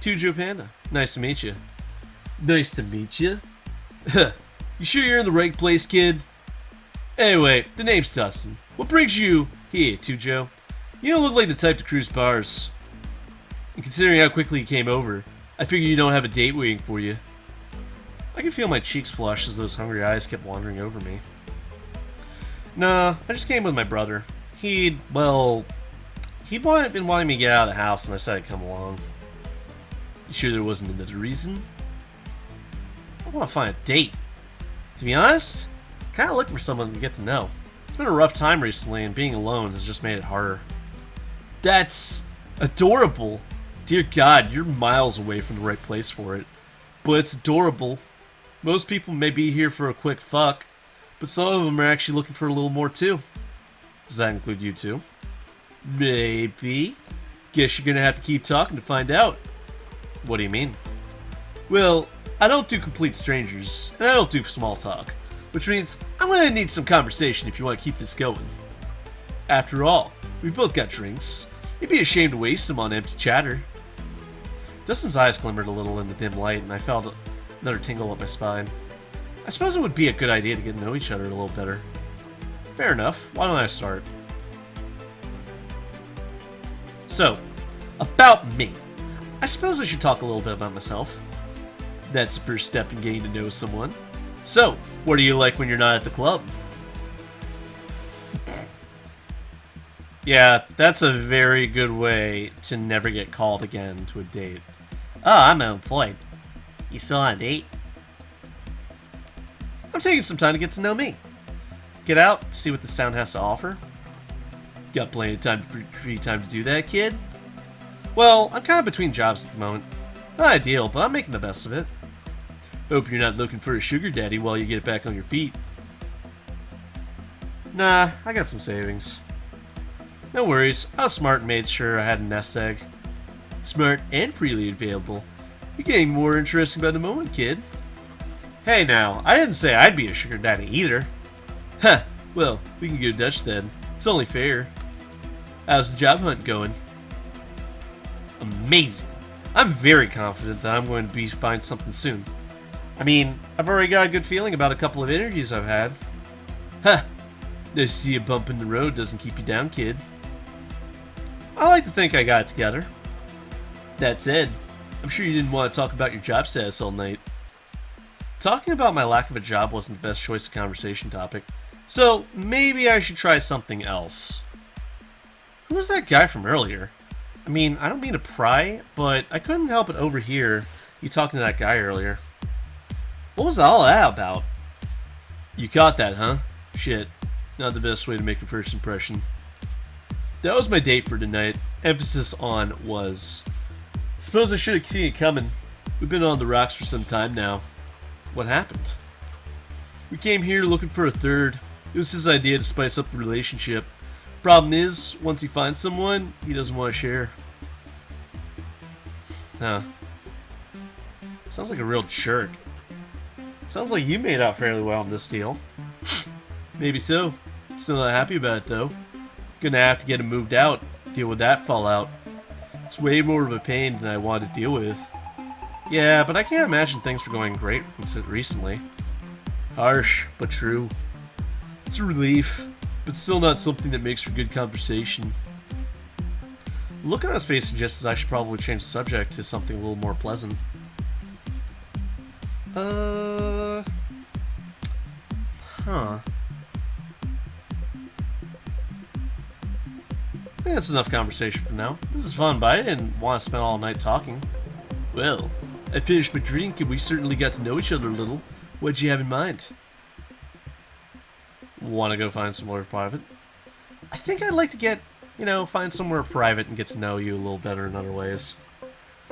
Tujo Panda. Nice to meet you. Nice to meet you? You sure you're in the right place, kid? Anyway, the name's Dustin. What brings you here, Tujo? You don't look like the type to cruise bars. And considering how quickly you came over, I figure you don't have a date waiting for you. I could feel my cheeks flush as those hungry eyes kept wandering over me. Nah, I just came with my brother. He'd been wanting me to get out of the house, and I said I'd come along. You sure there wasn't another reason? I want to find a date. To be honest, I'm kind of looking for someone to get to know. It's been a rough time recently, and being alone has just made it harder. That's adorable. Dear God, you're miles away from the right place for it. But it's adorable. Most people may be here for a quick fuck, but some of them are actually looking for a little more too. Does that include you too? Maybe. Guess you're gonna have to keep talking to find out. What do you mean? Well, I don't do complete strangers, and I don't do small talk, which means I'm gonna need some conversation if you want to keep this going. After all, we both got drinks. It'd be a shame to waste them on empty chatter. Dustin's eyes glimmered a little in the dim light, and I felt another tingle up my spine. I suppose it would be a good idea to get to know each other a little better. Fair enough. Why don't I start? So, about me. I suppose I should talk a little bit about myself. That's the first step in getting to know someone. So, what do you like when you're not at the club? Yeah, that's a very good way to never get called again to a date. Oh, I'm unemployed. You still on a date? I'm taking some time to get to know me. Get out, see what this town has to offer. Got plenty of time, free time to do that, kid? Well, I'm kind of between jobs at the moment. Not ideal, but I'm making the best of it. Hope you're not looking for a sugar daddy while you get back on your feet. Nah, I got some savings. No worries, I was smart and made sure I had a nest egg. Smart and freely available. You're getting more interesting by the moment, kid. Hey now, I didn't say I'd be a sugar daddy either. Huh, well, we can go Dutch then. It's only fair. How's the job hunt going? Amazing. I'm very confident that I'm going to find something soon. I mean, I've already got a good feeling about a couple of interviews I've had. Huh, nice to see a bump in the road doesn't keep you down, kid. I like to think I got it together. That said, I'm sure you didn't want to talk about your job status all night. Talking about my lack of a job wasn't the best choice of conversation topic, so maybe I should try something else. Who was that guy from earlier? I mean, I don't mean to pry, but I couldn't help but overhear you talking to that guy earlier. What was all that about? You caught that, huh? Shit, not the best way to make a first impression. That was my date for tonight. Emphasis on was. Suppose I should have seen it coming. We've been on the rocks for some time now. What happened? We came here looking for a third. It was his idea to spice up the relationship. Problem is, once he finds someone, he doesn't want to share. Huh. Sounds like a real jerk. Sounds like you made out fairly well in this deal. Maybe so. Still not happy about it though. Gonna have to get him moved out, deal with that fallout. It's way more of a pain than I wanted to deal with. Yeah, but I can't imagine things were going great recently. Harsh, but true. It's a relief, but still not something that makes for good conversation. The look on his face suggests that I should probably change the subject to something a little more pleasant. Huh. I think that's enough conversation for now. This is fun, but I didn't want to spend all night talking. Well, I finished my drink and we certainly got to know each other a little. What'd you have in mind? Want to go find somewhere private? I think I'd like to get, find somewhere private and get to know you a little better in other ways.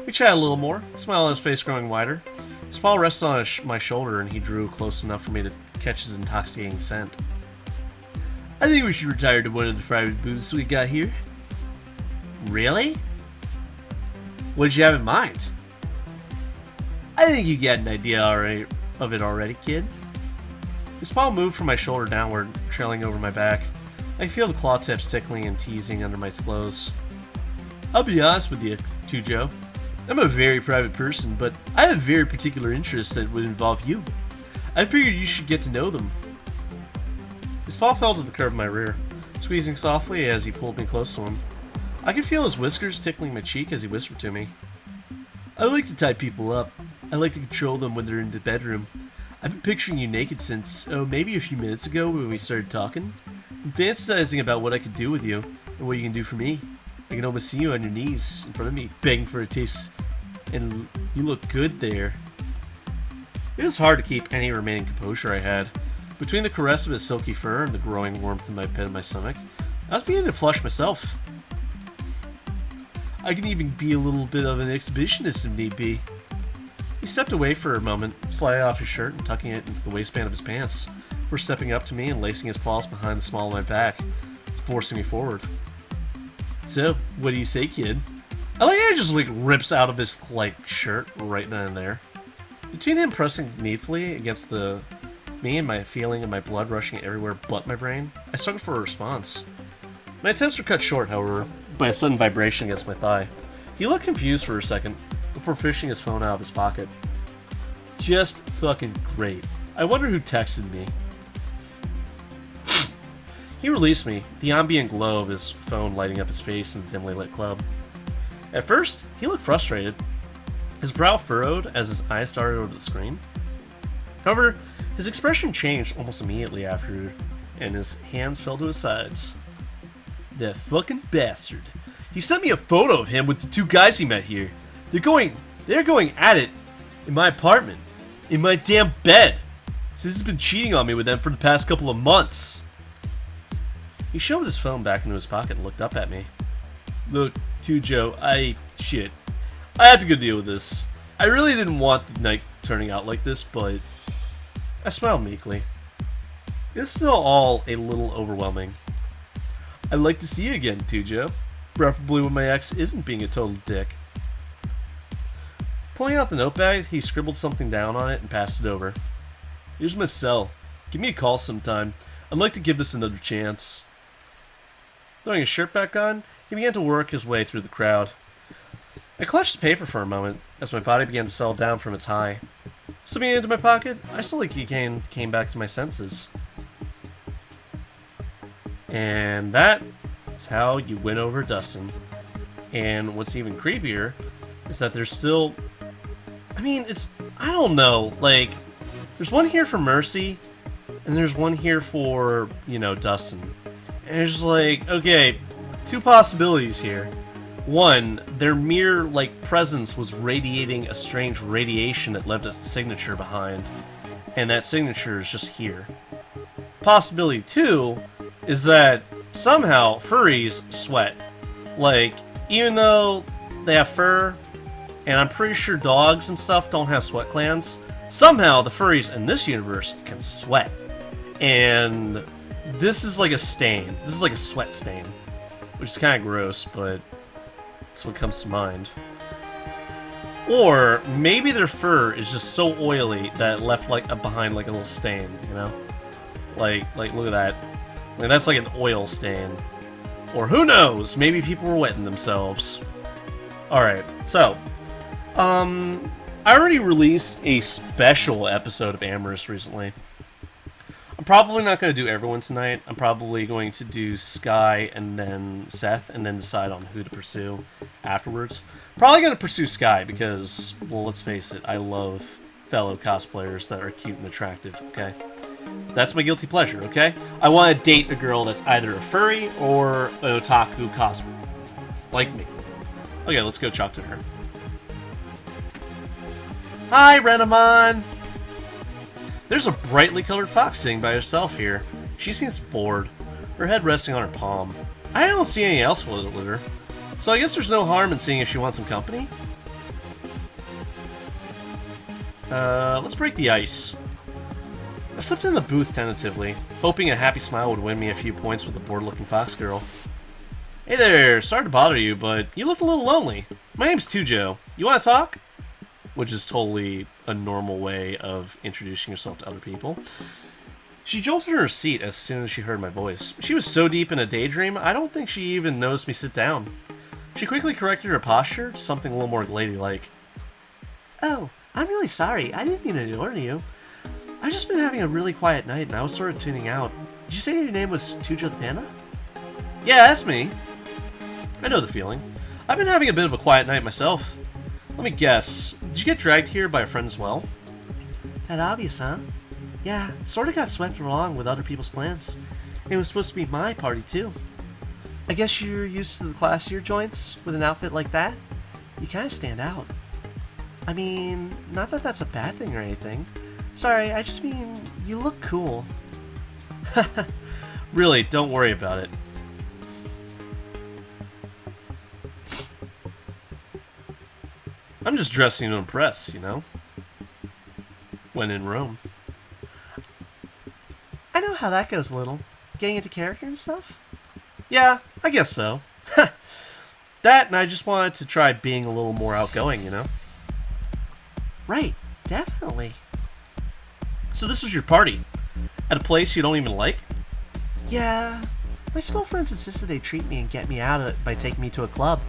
We chat a little more, smile on his face growing wider. His paw rested on my shoulder and he drew close enough for me to catch his intoxicating scent. I think we should retire to one of the private booths we got here. Really? What did you have in mind? I think you got an idea of it already, kid. His paw moved from my shoulder downward, trailing over my back. I feel the claw tips tickling and teasing under my clothes. I'll be honest with you, Tujo. I'm a very private person, but I have very particular interests that would involve you. I figured you should get to know them. His paw fell to the curve of my rear, squeezing softly as he pulled me close to him. I could feel his whiskers tickling my cheek as he whispered to me. I like to tie people up. I like to control them when they're in the bedroom. I've been picturing you naked since, maybe a few minutes ago when we started talking. I'm fantasizing about what I could do with you, and what you can do for me. I can almost see you on your knees in front of me, begging for a taste. And you look good there. It was hard to keep any remaining composure I had. Between the caress of his silky fur and the growing warmth in my pit of my stomach, I was beginning to flush myself. I can even be a little bit of an exhibitionist if need be. He stepped away for a moment, sliding off his shirt and tucking it into the waistband of his pants, before stepping up to me and lacing his paws behind the small of my back, forcing me forward. So, what do you say, kid? I like how he just rips out of his shirt right then and there. Between him pressing needfully against me and my feeling of my blood rushing everywhere but my brain, I struggled for a response. My attempts were cut short, however, by a sudden vibration against my thigh. He looked confused for a second, before fishing his phone out of his pocket. Just fucking great. I wonder who texted me. He released me, the ambient glow of his phone lighting up his face in the dimly lit club. At first, he looked frustrated, his brow furrowed as his eyes started over the screen. However, his expression changed almost immediately after, and his hands fell to his sides. That fucking bastard. He sent me a photo of him with the two guys he met here. They're going at it in my apartment, in my damn bed. Since he's been cheating on me with them for the past couple of months. He shoved his phone back into his pocket and looked up at me. Look, Tujo, I had to go deal with this. I really didn't want the night turning out like this, but I smiled meekly. It's still all a little overwhelming. I'd like to see you again, Tujo. Preferably when my ex isn't being a total dick. Pulling out the notepad, he scribbled something down on it and passed it over. Here's my cell. Give me a call sometime. I'd like to give this another chance. Throwing his shirt back on, he began to work his way through the crowd. I clutched the paper for a moment as my body began to settle down from its high. Slipping it into my pocket, I slowly came back to my senses. And that's how you win over Dustin. And what's even creepier is that there's still... I don't know, there's one here for Mercy, and there's one here for, Dustin. And it's okay, two possibilities here. One, their mere, presence was radiating a strange radiation that left a signature behind, and that signature is just here. Possibility two is that somehow furries sweat. Even though they have fur, and I'm pretty sure dogs and stuff don't have sweat glands, Somehow, the furries in this universe can sweat. And this is like a stain. This is like a sweat stain. Which is kind of gross, but that's what comes to mind. Or maybe their fur is just so oily that it left like behind like a little stain, you know? Like look at that. Like that's like an oil stain. Or who knows? Maybe people were wetting themselves. Alright, so I already released a special episode of Amorous recently. I'm probably not going to do everyone tonight. I'm probably going to do Sky and then Seth and then decide on who to pursue afterwards. Probably going to pursue Sky because, well, let's face it, I love fellow cosplayers that are cute and attractive, okay? That's my guilty pleasure, okay? I want to date a girl that's either a furry or an otaku cosplayer. Like me. Okay, let's go talk to her. Hi, Renamon! There's a brightly colored fox sitting by herself here. She seems bored, her head resting on her palm. I don't see anything else with her, so I guess there's no harm in seeing if she wants some company. Let's break the ice. I slipped in the booth tentatively, hoping a happy smile would win me a few points with the bored-looking fox girl. Hey there, sorry to bother you, but you look a little lonely. My name's Tujo. You want to talk? Which is totally a normal way of introducing yourself to other people. She jolted in her seat as soon as she heard my voice. She was so deep in a daydream, I don't think she even noticed me sit down. She quickly corrected her posture to something a little more ladylike. Oh, I'm really sorry. I didn't mean to ignore you. I've just been having a really quiet night and I was sort of tuning out. Did you say your name was Tujo the Panda? Yeah, that's me. I know the feeling. I've been having a bit of a quiet night myself. Let me guess, did you get dragged here by a friend as well? That obvious, huh? Yeah, sort of got swept along with other people's plans. It was supposed to be my party, too. I guess you're used to the classier joints with an outfit like that? You kind of stand out. I mean, not that that's a bad thing or anything. Sorry, I just mean, you look cool. Really, don't worry about it. I'm just dressing to impress, you know? When in Rome. I know how that goes a little. Getting into character and stuff? Yeah, I guess so. That, and I just wanted to try being a little more outgoing, you know? Right, definitely. So this was your party? At a place you don't even like? Yeah, my school friends insisted they'd treat me and get me out of it by taking me to a club.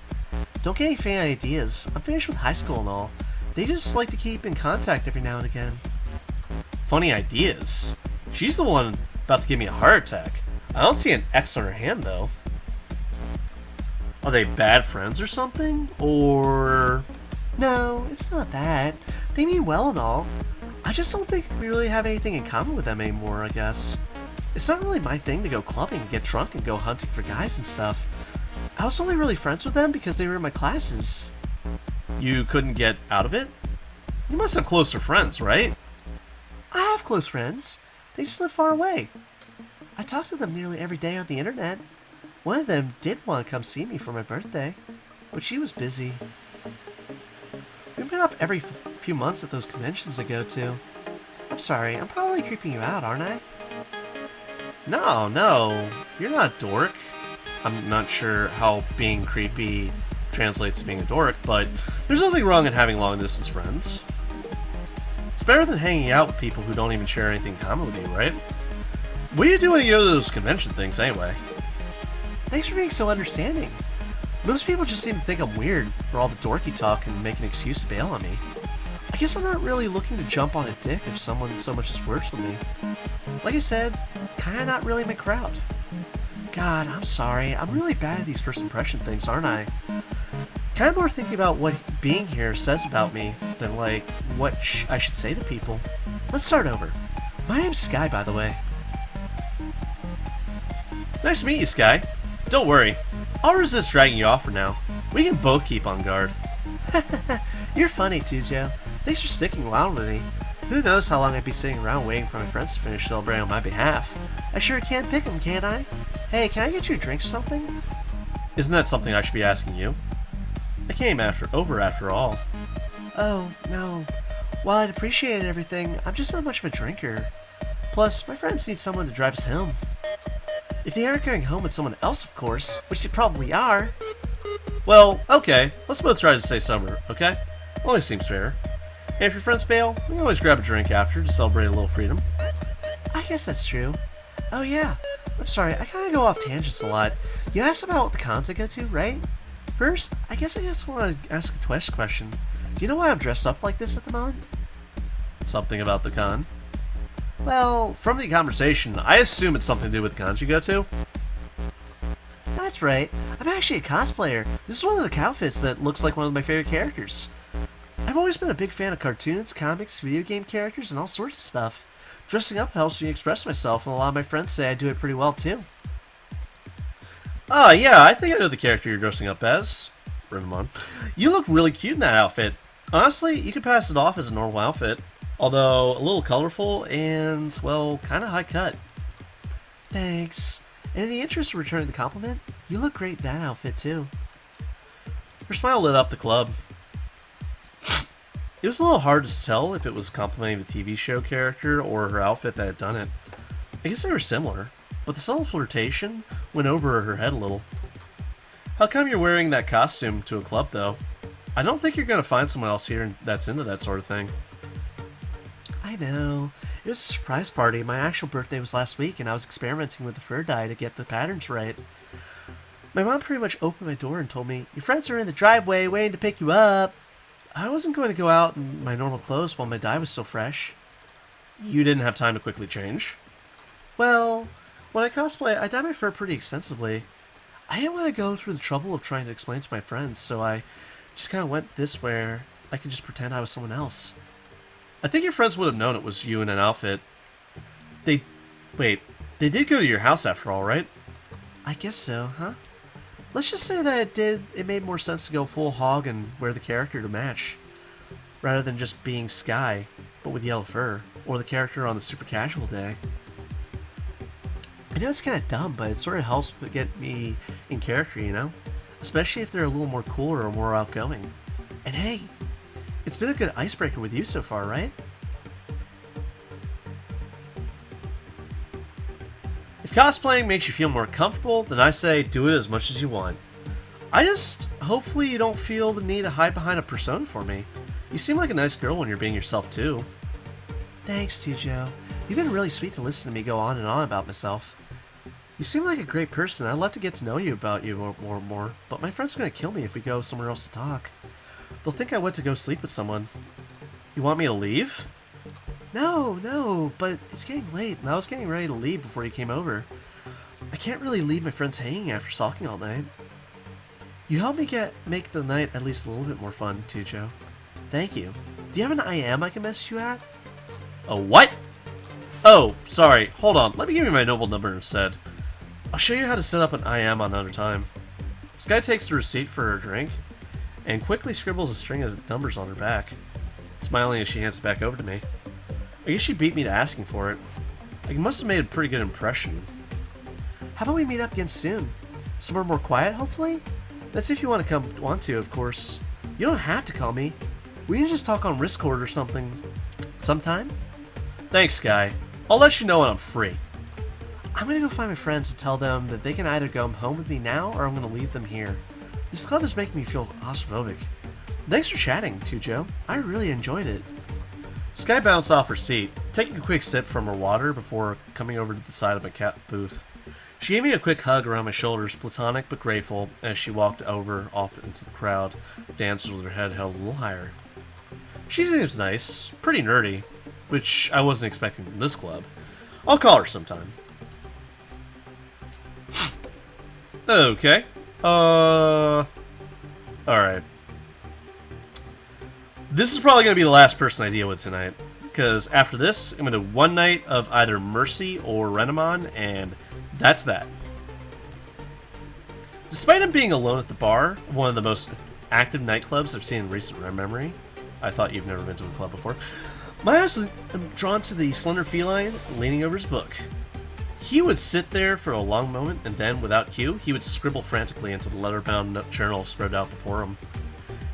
Don't get any fan ideas. I'm finished with high school and all. They just like to keep in contact every now and again. Funny ideas. She's the one about to give me a heart attack. I don't see an X on her hand, though. Are they bad friends or something? Or... No, it's not that. They mean well and all. I just don't think we really have anything in common with them anymore, I guess. It's not really my thing to go clubbing, get drunk, and go hunting for guys and stuff. I was only really friends with them because they were in my classes. You couldn't get out of it? You must have closer friends, right? I have close friends. They just live far away. I talk to them nearly every day on the internet. One of them did want to come see me for my birthday, but she was busy. We meet up every few months at those conventions I go to. I'm sorry, I'm probably creeping you out, aren't I? No, you're not a dork. I'm not sure how being creepy translates to being a dork, but there's nothing wrong in having long-distance friends. It's better than hanging out with people who don't even share anything in common with you, right? What do you do when you go to those convention things, anyway? Thanks for being so understanding. Most people just seem to think I'm weird for all the dorky talk and make an excuse to bail on me. I guess I'm not really looking to jump on a dick if someone so much as flirts with me. Like I said, kinda not really my crowd. God, I'm sorry. I'm really bad at these first impression things, aren't I? Kind of more thinking about what being here says about me than, like, what I should say to people. Let's start over. My name's Sky, by the way. Nice to meet you, Sky. Don't worry. I'll resist dragging you off for now. We can both keep on guard. You're funny, Tujo. Thanks for sticking around with me. Who knows how long I'd be sitting around waiting for my friends to finish celebrating on my behalf. I sure can pick them, can't I? Hey, can I get you a drink or something? Isn't that something I should be asking you? I came over after all. Oh, no. While I'd appreciate everything, I'm just not much of a drinker. Plus, my friends need someone to drive us home. If they aren't going home with someone else, of course, which they probably are. Well, okay, let's both try to stay sober, okay? Always seems fair. And if your friends bail, we can always grab a drink after to celebrate a little freedom. I guess that's true. Oh yeah, I'm sorry, I kind of go off tangents a lot. You asked about what the cons I go to, right? First, I guess I just want to ask a question. Do you know why I'm dressed up like this at the moment? Something about the con? Well, From the conversation, I assume it's something to do with the cons you go to. that's right. I'm actually a cosplayer. This is one of the outfits that looks like one of my favorite characters. I've always been a big fan of cartoons, comics, video game characters, and all sorts of stuff. Dressing up helps me express myself, and a lot of my friends say I do it pretty well too. Ah, yeah, I think I know the character you're dressing up as. Renamon. You look really cute in that outfit. Honestly, you could pass it off as a normal outfit. Although, a little colorful and, well, kind of high cut. Thanks. And in the interest of returning the compliment, you look great in that outfit too. Her smile lit up the club. It was a little hard to tell if it was complimenting the TV show character or her outfit that had done it. I guess they were similar, but the subtle flirtation went over her head a little. How come you're wearing that costume to a club, though? I don't think you're going to find someone else here that's into that sort of thing. I know. It was a surprise party. My actual birthday was last week, and I was experimenting with the fur dye to get the patterns right. My mom pretty much opened my door and told me, "Your friends are in the driveway waiting to pick you up." I wasn't going to go out in my normal clothes while my dye was still fresh. You didn't have time to quickly change? Well, when I cosplay, I dye my fur pretty extensively. I didn't want to go through the trouble of trying to explain to my friends, so I just kind of went this where I could just pretend I was someone else. I think your friends would have known it was you in an outfit. They did go to your house after all, right? I guess so, huh? Let's just say that it made more sense to go full hog and wear the character to match, rather than just being Sky, but with yellow fur, or the character on the super casual day. I know it's kind of dumb, but it sort of helps get me in character, you know? Especially if they're a little more cooler or more outgoing. And hey, it's been a good icebreaker with you so far, right? If cosplaying makes you feel more comfortable, then I say do it as much as you want. Hopefully you don't feel the need to hide behind a persona for me. You seem like a nice girl when you're being yourself too. Thanks, Tujo. You've been really sweet to listen to me go on and on about myself. You seem like a great person. I'd love to get to know you about you more, but my friends are going to kill me if we go somewhere else to talk. They'll think I went to go sleep with someone. You want me to leave? No, but it's getting late, and I was getting ready to leave before you came over. I can't really leave my friends hanging after sulking all night. You helped me make the night at least a little bit more fun, Tujo. Thank you. Do you have an IM I can message you at? A what? Oh, sorry. Hold on. Let me give you my noble number instead. I'll show you how to set up an IM on another time. Sky takes the receipt for her drink and quickly scribbles a string of numbers on her back, smiling as she hands it back over to me. I guess she beat me to asking for it. I must have made a pretty good impression. How about we meet up again soon? Somewhere more quiet, hopefully? That's if you want to, of course. You don't have to call me. We can just talk on Discord or something. Sometime? Thanks, Sky. I'll let you know when I'm free. I'm gonna go find my friends and tell them that they can either go home with me now or I'm gonna leave them here. This club is making me feel claustrophobic. Thanks for chatting, Tujo. I really enjoyed it. Sky bounced off her seat, taking a quick sip from her water before coming over to the side of my cat booth. She gave me a quick hug around my shoulders, platonic but grateful, as she walked off into the crowd, danced with her head held a little higher. She seems nice, pretty nerdy, which I wasn't expecting from this club. I'll call her sometime. Okay. Alright. This is probably going to be the last person I deal with tonight, because after this, I'm going to do one night of either Mercy or Renamon, and that's that. Despite him being alone at the bar, one of the most active nightclubs I've seen in recent memory, I thought you've never been to a club before, my eyes are drawn to the slender feline leaning over his book. He would sit there for a long moment, and then, without cue, he would scribble frantically into the leather-bound journal spread out before him.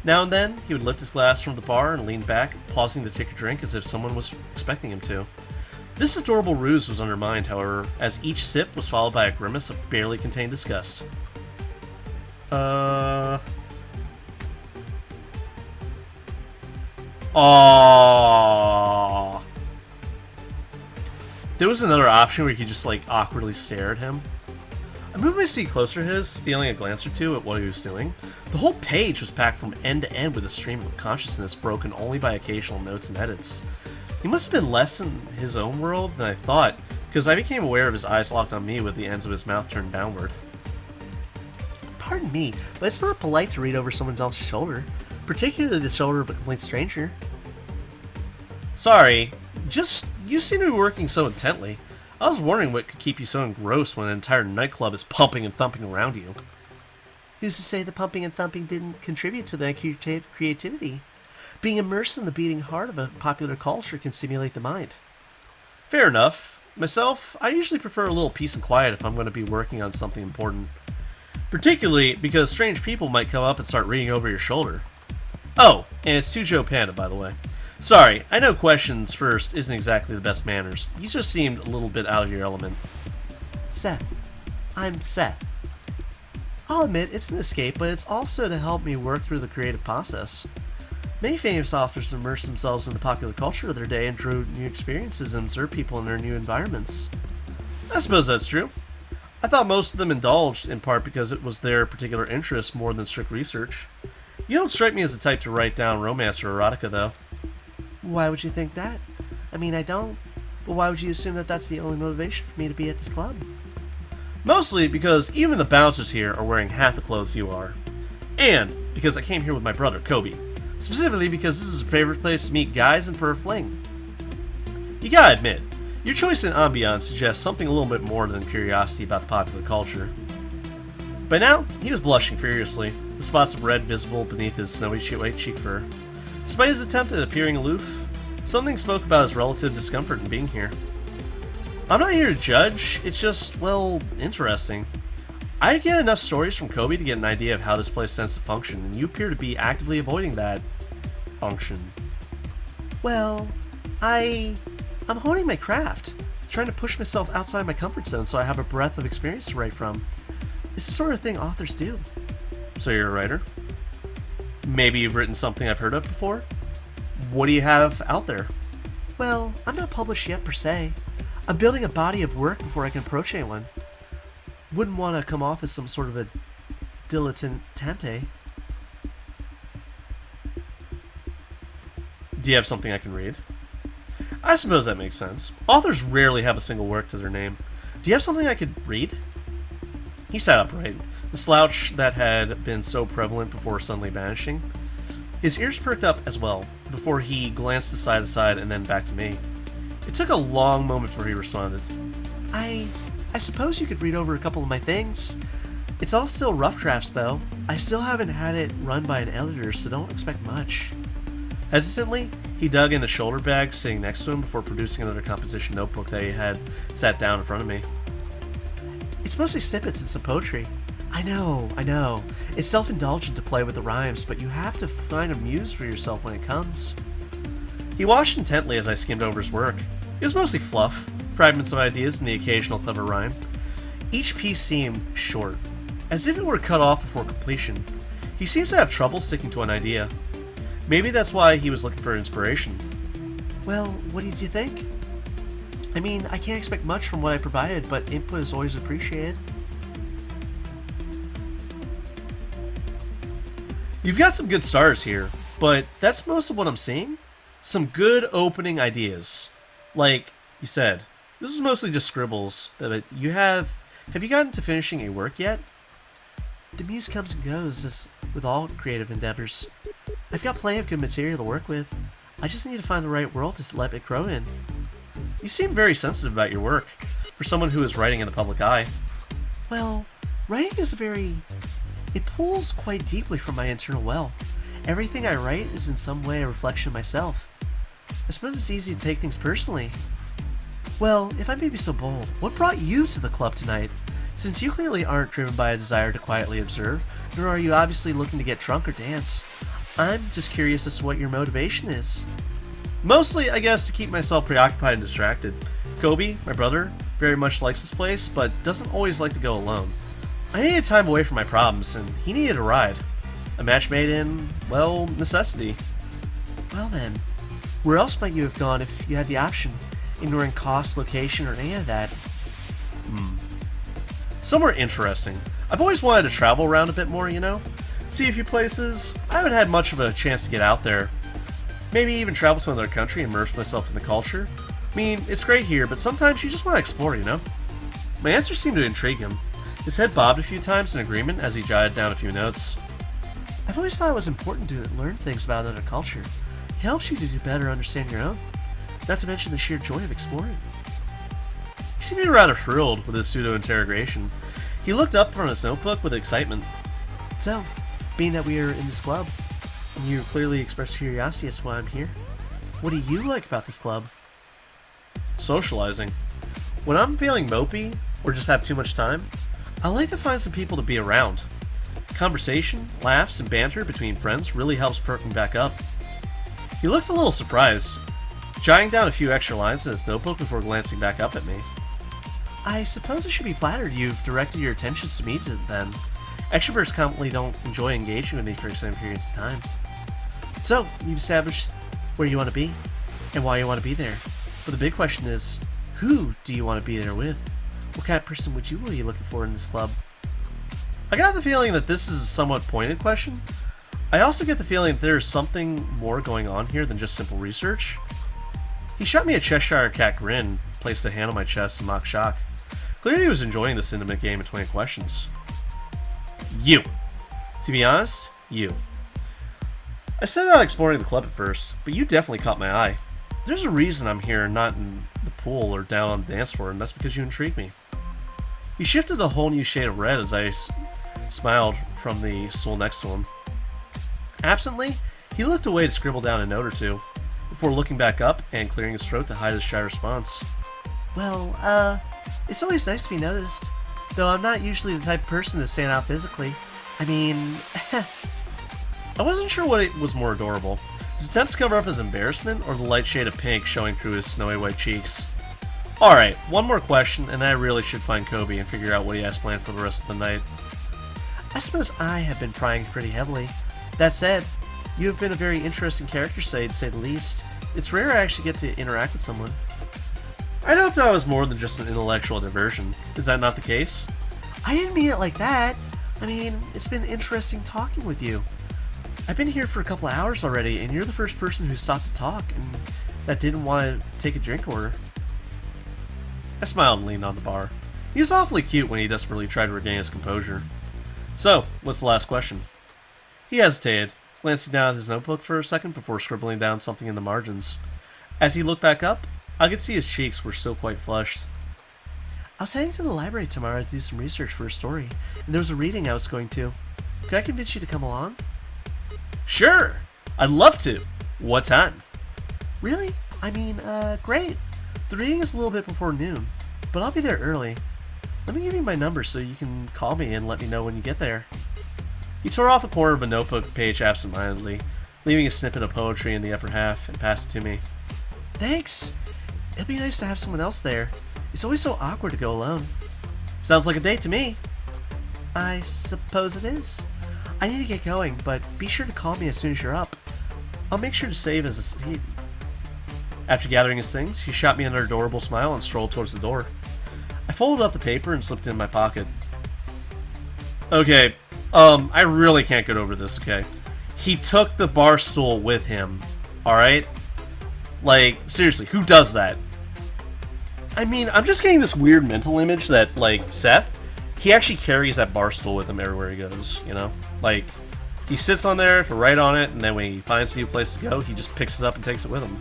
Now and then, he would lift his glass from the bar and lean back, pausing to take a drink as if someone was expecting him to. This adorable ruse was undermined, however, as each sip was followed by a grimace of barely contained disgust. Aww. There was another option where you could just, like, awkwardly stare at him. I moved my seat closer to his, stealing a glance or two at what he was doing. The whole page was packed from end to end with a stream of consciousness broken only by occasional notes and edits. He must have been less in his own world than I thought, because I became aware of his eyes locked on me with the ends of his mouth turned downward. Pardon me, but it's not polite to read over someone else's shoulder, particularly the shoulder of a complete stranger. Sorry, you seem to be working so intently. I was wondering what could keep you so engrossed when an entire nightclub is pumping and thumping around you. Who's to say the pumping and thumping didn't contribute to their creativity? Being immersed in the beating heart of a popular culture can stimulate the mind. Fair enough. Myself, I usually prefer a little peace and quiet if I'm going to be working on something important. Particularly because strange people might come up and start reading over your shoulder. Oh, and it's Tujo Panda, by the way. Sorry, I know questions first isn't exactly the best manners. You just seemed a little bit out of your element. Seth. I'm Seth. I'll admit it's an escape, but it's also to help me work through the creative process. Many famous authors immerse themselves in the popular culture of their day and drew new experiences and observed people in their new environments. I suppose that's true. I thought most of them indulged, in part because it was their particular interest more than strict research. You don't strike me as the type to write down romance or erotica, though. Why would you think that? I mean, I don't. But why would you assume that that's the only motivation for me to be at this club? Mostly because even the bouncers here are wearing half the clothes you are. And because I came here with my brother, Coby. Specifically because this is a favorite place to meet guys and for a fling. You gotta admit, your choice in ambiance suggests something a little bit more than curiosity about the popular culture. By now, he was blushing furiously, the spots of red visible beneath his snowy white cheek fur. Despite his attempt at appearing aloof, something spoke about his relative discomfort in being here. I'm not here to judge, it's just, well, interesting. I get enough stories from Coby to get an idea of how this place tends to function, and you appear to be actively avoiding that function. Well, I'm honing my craft, trying to push myself outside my comfort zone so I have a breadth of experience to write from. It's the sort of thing authors do. So you're a writer? Maybe you've written something I've heard of before? What do you have out there? Well, I'm not published yet per se. I'm building a body of work before I can approach anyone. Wouldn't want to come off as some sort of a dilettante. Do you have something I can read? I suppose that makes sense. Authors rarely have a single work to their name. Do you have something I could read? He sat upright, the slouch that had been so prevalent before suddenly vanishing. His ears perked up as well, before he glanced side to side and then back to me. It took a long moment before he responded. I suppose you could read over a couple of my things. It's all still rough drafts, though. I still haven't had it run by an editor, so don't expect much. Hesitantly, he dug in the shoulder bag sitting next to him before producing another composition notebook that he had sat down in front of me. It's mostly snippets and some poetry. I know. It's self-indulgent to play with the rhymes, but you have to find a muse for yourself when it comes. He watched intently as I skimmed over his work. It was mostly fluff, fragments of ideas, and the occasional clever rhyme. Each piece seemed short, as if it were cut off before completion. He seems to have trouble sticking to an idea. Maybe that's why he was looking for inspiration. Well, what did you think? I mean, I can't expect much from what I provided, but input is always appreciated. You've got some good stars here, but that's most of what I'm seeing. Some good opening ideas. Like you said, this is mostly just scribbles. But you have you gotten to finishing a work yet? The muse comes and goes, as with all creative endeavors. I've got plenty of good material to work with. I just need to find the right world to let it grow in. You seem very sensitive about your work, for someone who is writing in the public eye. Well, writing is it pulls quite deeply from my internal well. Everything I write is in some way a reflection of myself. I suppose it's easy to take things personally. Well, if I may be so bold, what brought you to the club tonight? Since you clearly aren't driven by a desire to quietly observe, nor are you obviously looking to get drunk or dance, I'm just curious as to what your motivation is. Mostly, I guess, to keep myself preoccupied and distracted. Coby, my brother, very much likes this place, but doesn't always like to go alone. I needed time away from my problems, and he needed a ride. A match made in, well, necessity. Well then, where else might you have gone if you had the option, ignoring cost, location, or any of that? Somewhere interesting. I've always wanted to travel around a bit more, you know? See a few places. I haven't had much of a chance to get out there. Maybe even travel to another country and immerse myself in the culture. I mean, it's great here, but sometimes you just want to explore, you know? My answer seemed to intrigue him. His head bobbed a few times in agreement as he jotted down a few notes. I've always thought it was important to learn things about another culture. It helps you to do better understand your own. Not to mention the sheer joy of exploring. He seemed to be rather thrilled with his pseudo-interrogation. He looked up from his notebook with excitement. So, being that we are in this club, and you clearly expressed curiosity as to why I'm here, what do you like about this club? Socializing. When I'm feeling mopey, or just have too much time, I like to find some people to be around. Conversation, laughs, and banter between friends really helps perk me back up. He looked a little surprised, jotting down a few extra lines in his notebook before glancing back up at me. I suppose I should be flattered you've directed your attentions to me then. Extroverts commonly don't enjoy engaging with me for extended periods of time. So, you've established where you want to be, and why you want to be there. But the big question is, who do you want to be there with? What kind of person would you be looking for in this club? I got the feeling that this is a somewhat pointed question. I also get the feeling that there is something more going on here than just simple research. He shot me a Cheshire Cat grin, placed a hand on my chest in mock shock. Clearly he was enjoying this intimate game of 20 questions. You. To be honest, you. I set about exploring the club at first, but you definitely caught my eye. There's a reason I'm here, not in the pool or down on the dance floor, and that's because you intrigue me. He shifted a whole new shade of red as I smiled from the stool next to him. Absently, he looked away to scribble down a note or two, before looking back up and clearing his throat to hide his shy response. Well, it's always nice to be noticed. Though I'm not usually the type of person to stand out physically. I mean... I wasn't sure what was more adorable, his attempts to cover up his embarrassment or the light shade of pink showing through his snowy white cheeks. Alright, one more question and then I really should find Coby and figure out what he has planned for the rest of the night. I suppose I have been prying pretty heavily. That said, you have been a very interesting character today, to say the least. It's rare I actually get to interact with someone. I'd hoped I was more than just an intellectual diversion. Is that not the case? I didn't mean it like that. I mean, it's been interesting talking with you. I've been here for a couple of hours already, and you're the first person who stopped to talk and that didn't want to take a drink order. I smiled and leaned on the bar. He was awfully cute when he desperately tried to regain his composure. So, what's the last question? He hesitated, glancing down at his notebook for a second before scribbling down something in the margins. As he looked back up, I could see his cheeks were still quite flushed. I was heading to the library tomorrow to do some research for a story, and there was a reading I was going to. Could I convince you to come along? Sure! I'd love to! What time? Really? I mean, great. The reading is a little bit before noon, but I'll be there early. Let me give you my number so you can call me and let me know when you get there. He tore off a corner of a notebook page absentmindedly, leaving a snippet of poetry in the upper half, and passed it to me. Thanks! It'd be nice to have someone else there. It's always so awkward to go alone. Sounds like a date to me. I suppose it is. I need to get going, but be sure to call me as soon as you're up. I'll make sure to save as a seat. After gathering his things, he shot me an adorable smile and strolled towards the door. I folded up the paper and slipped it in my pocket. Okay, I really can't get over this, okay? He took the bar stool with him, alright? Like, seriously, who does that? I mean, I'm just getting this weird mental image that, like, Seth, he actually carries that bar stool with him everywhere he goes, you know? Like, he sits on there to write on it, and then when he finds a new place to go, he just picks it up and takes it with him.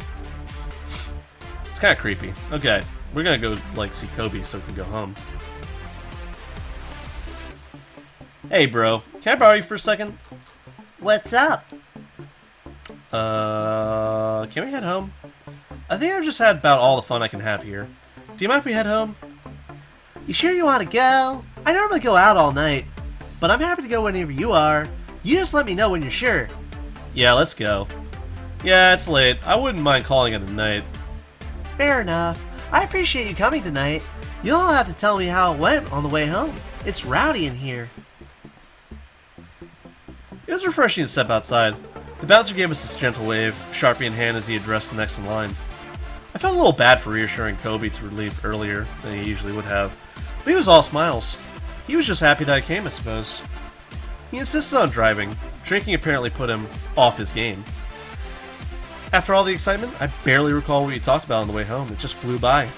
It's kind of creepy. Okay, we're gonna go, like, see Coby so we can go home. Hey, bro, can I borrow you for a second? What's up? Can we head home? I think I've just had about all the fun I can have here. Do you mind if we head home? You sure you want to go? I normally go out all night, but I'm happy to go whenever you are. You just let me know when you're sure. Yeah, let's go. Yeah, it's late. I wouldn't mind calling it a night. Fair enough. I appreciate you coming tonight. You'll have to tell me how it went on the way home. It's rowdy in here. It was refreshing to step outside. The bouncer gave us this gentle wave, Sharpie in hand as he addressed the next in line. I felt a little bad for reassuring Coby to leave earlier than he usually would have, but he was all smiles. He was just happy that I came, I suppose. He insisted on driving. Drinking apparently put him off his game. After all the excitement, I barely recall what we talked about on the way home. It just flew by.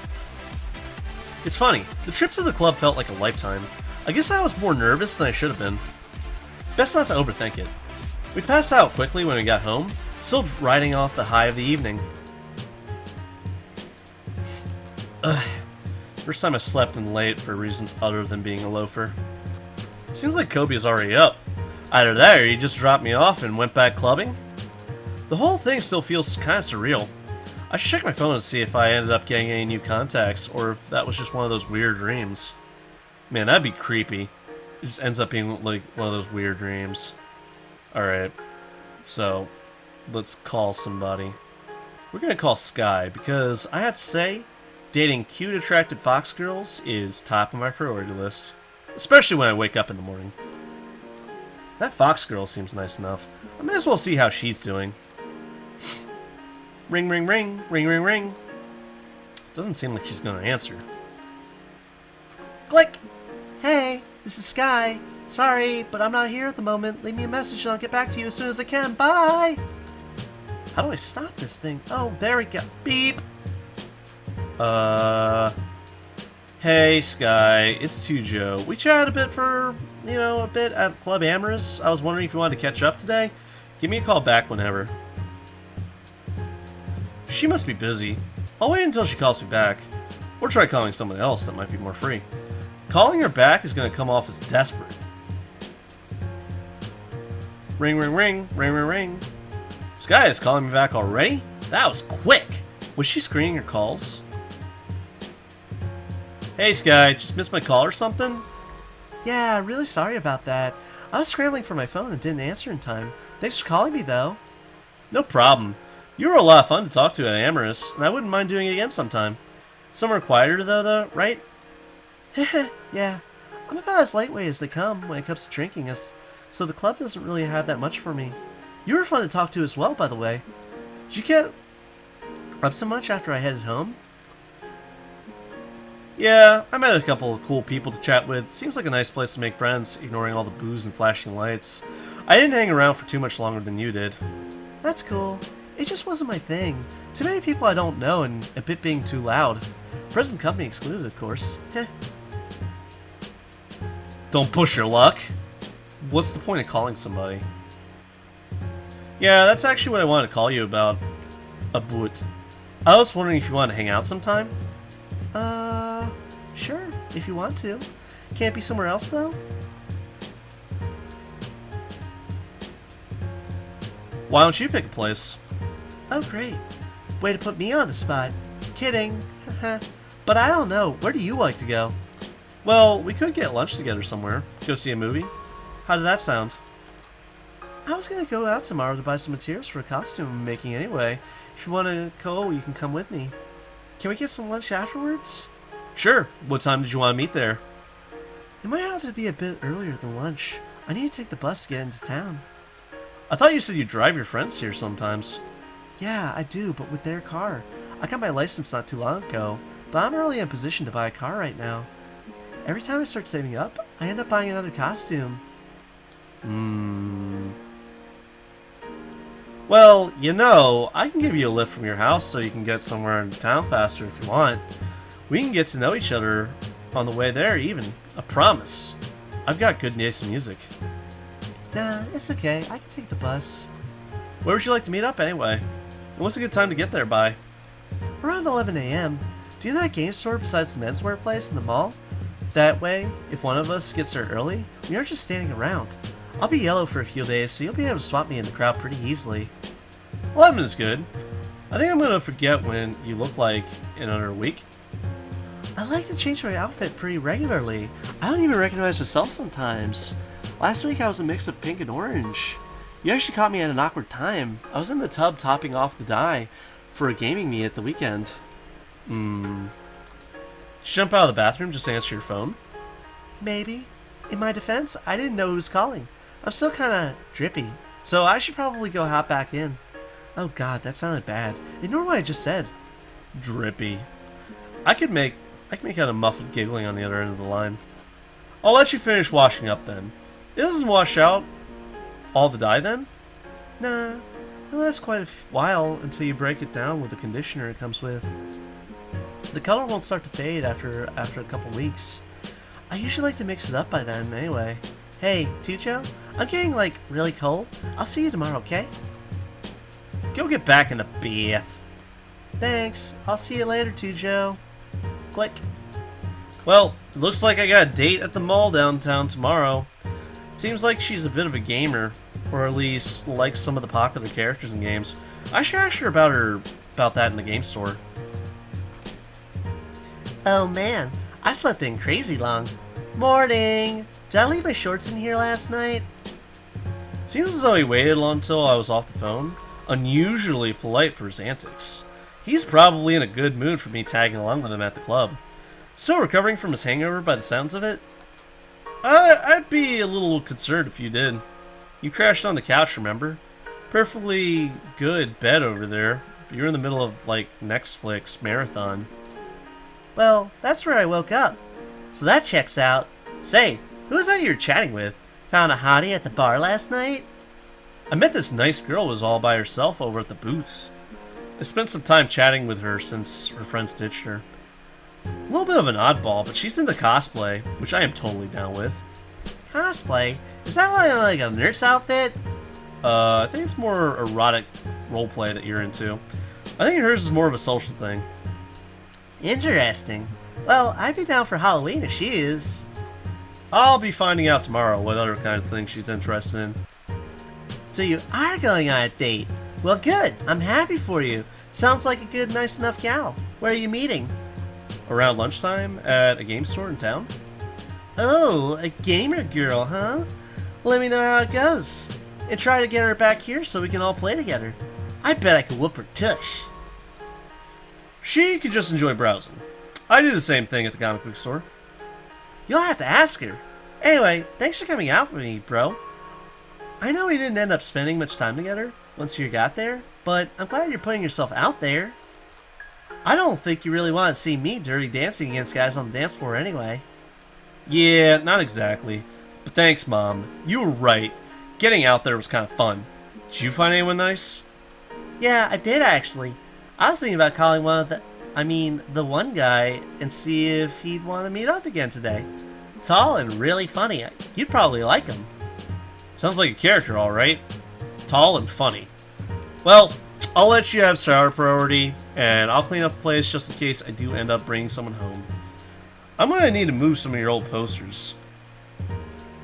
It's funny, the trip to the club felt like a lifetime. I guess I was more nervous than I should have been. Best not to overthink it. We passed out quickly when we got home, still riding off the high of the evening. Ugh. First time I slept in late for reasons other than being a loafer. Seems like Coby is already up. Either that or he just dropped me off and went back clubbing. The whole thing still feels kind of surreal. I should check my phone to see if I ended up getting any new contacts or if that was just one of those weird dreams. Man, that'd be creepy. It just ends up being like one of those weird dreams. Alright, so let's call somebody. We're gonna call Sky because I have to say, dating cute, attractive fox girls is top of my priority list. Especially when I wake up in the morning. That fox girl seems nice enough. I may as well see how she's doing. Ring, ring, ring, ring, ring, ring. Doesn't seem like she's gonna answer. Click! Hey, this is Sky. Sorry, but I'm not here at the moment. Leave me a message and I'll get back to you as soon as I can. Bye! How do I stop this thing? Oh, there we go. Beep! Hey, Sky, it's Joe. We chatted a bit for, a bit at Club Amorous. I was wondering if you wanted to catch up today. Give me a call back whenever. She must be busy. I'll wait until she calls me back. Or try calling someone else that might be more free. Calling her back is going to come off as desperate. Ring, ring, ring, ring, ring, ring. Sky is calling me back already? That was quick. Was she screening her calls? Hey, Sky, just missed my call or something? Yeah, really sorry about that. I was scrambling for my phone and didn't answer in time. Thanks for calling me, though. No problem. You were a lot of fun to talk to at Amorous, and I wouldn't mind doing it again sometime. Somewhere quieter, though, right? Yeah, I'm about as lightweight as they come when it comes to drinking, so the club doesn't really have that much for me. You were fun to talk to as well, by the way. Did you get up so much after I headed home? Yeah, I met a couple of cool people to chat with. Seems like a nice place to make friends, ignoring all the booze and flashing lights. I didn't hang around for too much longer than you did. That's cool. It just wasn't my thing. Too many people I don't know and a bit being too loud. Present company excluded, of course. Heh. Don't push your luck. What's the point of calling somebody? Yeah, that's actually what I wanted to call you about. About. I was wondering if you wanted to hang out sometime? Sure, if you want to. Can't be somewhere else, though? Why don't you pick a place? Oh, great. Way to put me on the spot. Kidding. But I don't know. Where do you like to go? Well, we could get lunch together somewhere. Go see a movie. How did that sound? I was gonna go out tomorrow to buy some materials for a costume I'm making anyway. If you want to go, you can come with me. Can we get some lunch afterwards? Sure. What time did you want to meet there? It might have to be a bit earlier than lunch. I need to take the bus to get into town. I thought you said you drive your friends here sometimes. Yeah, I do, but with their car. I got my license not too long ago, but I'm not really in a position to buy a car right now. Every time I start saving up, I end up buying another costume. Well, I can give you a lift from your house so you can get somewhere in town faster if you want. We can get to know each other on the way there even. I promise. I've got good taste in music. Nah, it's okay. I can take the bus. Where would you like to meet up anyway? And what's a good time to get there by? Around 11 a.m. Do you know that game store besides the menswear place in the mall? That way, if one of us gets there early, we aren't just standing around. I'll be yellow for a few days, so you'll be able to swap me in the crowd pretty easily. 11 is good. I think I'm going to forget when you look like in under a week. I like to change my outfit pretty regularly. I don't even recognize myself sometimes. Last week I was a mix of pink and orange. You actually caught me at an awkward time. I was in the tub topping off the dye for a gaming meet at the weekend. Jump out of the bathroom, just answer your phone. Maybe. In my defense, I didn't know who was calling. I'm still kinda drippy, so I should probably go hop back in. Oh god, that sounded bad. Ignore what I just said. Drippy. I could make out a muffled giggling on the other end of the line. I'll let you finish washing up then. It doesn't wash out all the dye then? Nah, it lasts quite a while until you break it down with the conditioner it comes with. The color won't start to fade after a couple weeks. I usually like to mix it up by then anyway. Hey, Tucho, I'm getting like really cold. I'll see you tomorrow, okay? Go get back in the bath. Thanks. I'll see you later, Tucho. Click. Well, it looks like I got a date at the mall downtown tomorrow. Seems like she's a bit of a gamer, or at least likes some of the popular characters in games. I should ask her about that in the game store. Oh man, I slept in crazy long. Morning! Did I leave my shorts in here last night? Seems as though he waited until I was off the phone. Unusually polite for his antics. He's probably in a good mood for me tagging along with him at the club. Still recovering from his hangover by the sounds of it? I'd be a little concerned if you did. You crashed on the couch, remember? Perfectly good bed over there. But you're in the middle of, like, Netflix marathon. Well, that's where I woke up. So that checks out. Say, who was that you were chatting with? Found a hottie at the bar last night? I met this nice girl who was all by herself over at the booths. I spent some time chatting with her since her friends ditched her. A little bit of an oddball, but she's into cosplay, which I am totally down with. Cosplay? Is that like a nurse outfit? I think it's more erotic roleplay that you're into. I think hers is more of a social thing. Interesting. Well, I'd be down for Halloween if she is. I'll be finding out tomorrow what other kinds of things she's interested in. So you are going on a date. Well, good. I'm happy for you. Sounds like a good, nice enough gal. Where are you meeting? Around lunchtime at a game store in town. Oh, a gamer girl, huh? Let me know how it goes. And try to get her back here so we can all play together. I bet I could whoop her tush. She could just enjoy browsing. I do the same thing at the comic book store. You'll have to ask her. Anyway, thanks for coming out with me, bro. I know we didn't end up spending much time together once you got there, but I'm glad you're putting yourself out there. I don't think you really want to see me dirty dancing against guys on the dance floor anyway. Yeah, not exactly. But thanks, Mom. You were right. Getting out there was kind of fun. Did you find anyone nice? Yeah, I did actually. I was thinking about calling the one guy and see if he'd want to meet up again today. Tall and really funny. You'd probably like him. Sounds like a character, alright. Tall and funny. Well, I'll let you have shower priority, and I'll clean up the place just in case I do end up bringing someone home. I'm going to need to move some of your old posters.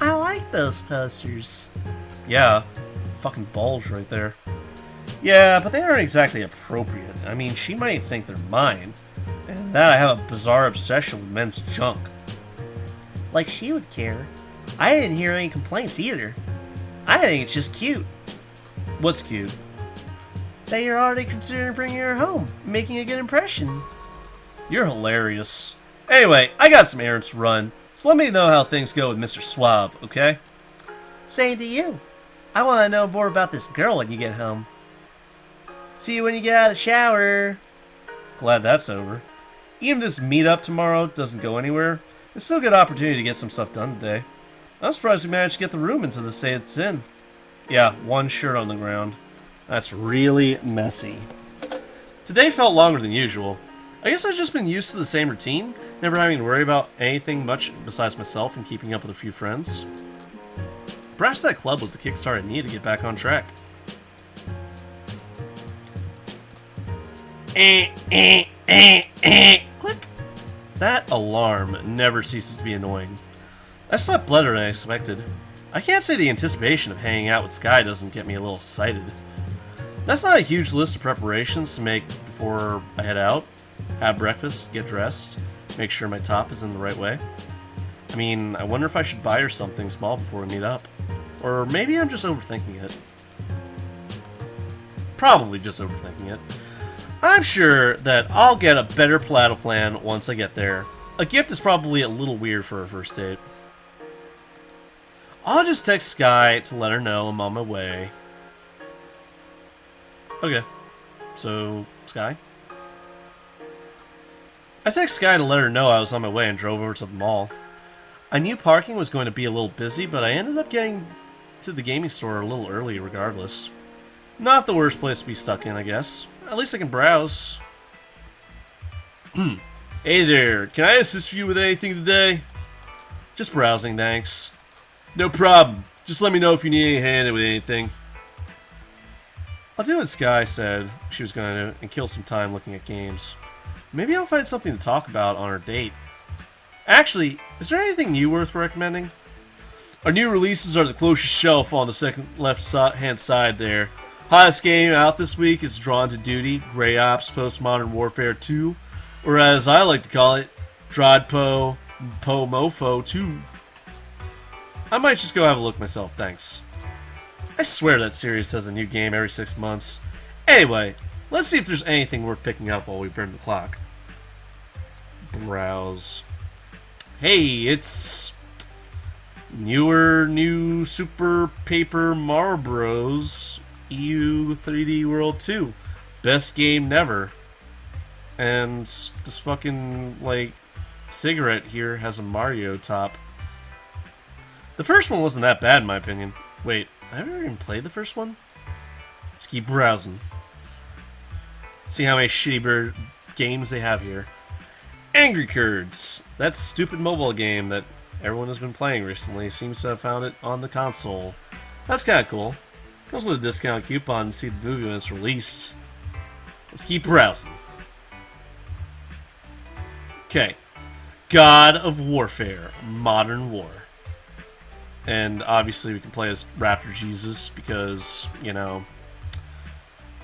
I like those posters. Yeah, fucking bulge right there. Yeah, but they aren't exactly appropriate. I mean, she might think they're mine, and that I have a bizarre obsession with men's junk. Like she would care. I didn't hear any complaints either. I think it's just cute. What's cute? That you're already considering bringing her home, making a good impression. You're hilarious. Anyway, I got some errands to run, so let me know how things go with Mr. Suave, okay? Same to you. I want to know more about this girl when you get home. See you when you get out of the shower. Glad that's over. Even if this meetup tomorrow doesn't go anywhere, it's still a good opportunity to get some stuff done today. I'm surprised we managed to get the room into the state it's in. Yeah, one shirt on the ground. That's really messy. Today felt longer than usual. I guess I've just been used to the same routine, never having to worry about anything much besides myself and keeping up with a few friends. Perhaps that club was the kickstart I needed to get back on track. Click. That alarm never ceases to be annoying. I slept better than I expected. I can't say the anticipation of hanging out with Sky doesn't get me a little excited. That's not a huge list of preparations to make before I head out. Have breakfast, get dressed, make sure my top is in the right way. I mean, I wonder if I should buy her something small before we meet up. Or maybe I'm just overthinking it. Probably just overthinking it. I'm sure that I'll get a better Plato plan once I get there. A gift is probably a little weird for a first date. I'll just text Sky to let her know I'm on my way. Okay. So, Sky? I texted Sky to let her know I was on my way and drove over to the mall. I knew parking was going to be a little busy, but I ended up getting to the gaming store a little early regardless. Not the worst place to be stuck in, I guess. At least I can browse. Hey there, can I assist you with anything today? Just browsing, thanks. No problem. Just let me know if you need any hand with anything. I'll do what Sky said she was going to and kill some time looking at games. Maybe I'll find something to talk about on our date. Actually, is there anything new worth recommending? Our new releases are the closest shelf on the second left-hand side there. Hottest game out this week is Drawn to Duty, Grey Ops, Postmodern Warfare 2, or as I like to call it, Drodpo Mofo 2. I might just go have a look myself, thanks. I swear that series has a new game every 6 months. Anyway, let's see if there's anything worth picking up while we burn the clock. Browse. Hey, it's new Super Paper Mario Bros. EU 3D World 2. Best game never. And this fucking, like, cigarette here has a Mario top. The first one wasn't that bad in my opinion. Wait, I haven't even played the first one? Let's keep browsing. See how many shitty games they have here. Angry Curds. That stupid mobile game that everyone has been playing recently. Seems to have found it on the console. That's kind of cool. Comes with a discount coupon to see the movie when it's released. Let's keep browsing. Okay. God of Warfare. Modern War. And obviously we can play as Raptor Jesus because, you know,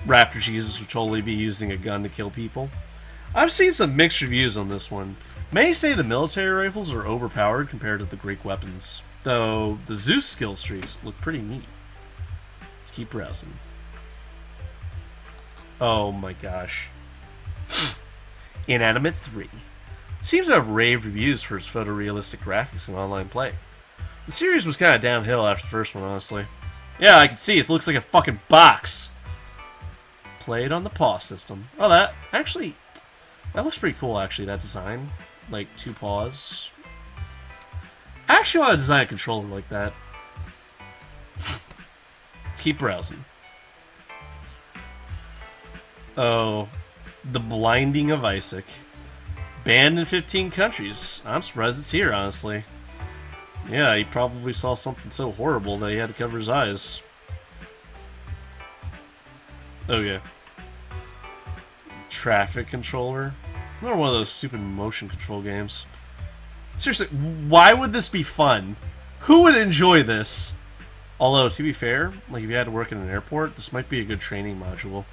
Raptor Jesus would totally be using a gun to kill people. I've seen some mixed reviews on this one. Many say the military rifles are overpowered compared to the Greek weapons, though the Zeus skill trees look pretty neat. Let's keep browsing. Oh my gosh. Inanimate 3. Seems to have rave reviews for its photorealistic graphics and online play. The series was kind of downhill after the first one, honestly. Yeah, I can see it looks like a fucking box. Played on the paw system. Oh, that looks pretty cool, actually, that design. Like, 2 paws. I actually want to design a controller like that. Keep browsing. Oh, The Blinding of Isaac. Banned in 15 countries. I'm surprised it's here, honestly. Yeah, he probably saw something so horrible that he had to cover his eyes. Oh, yeah. Traffic controller. Another one of those stupid motion control games. Seriously, why would this be fun? Who would enjoy this? Although, to be fair, like if you had to work in an airport, this might be a good training module.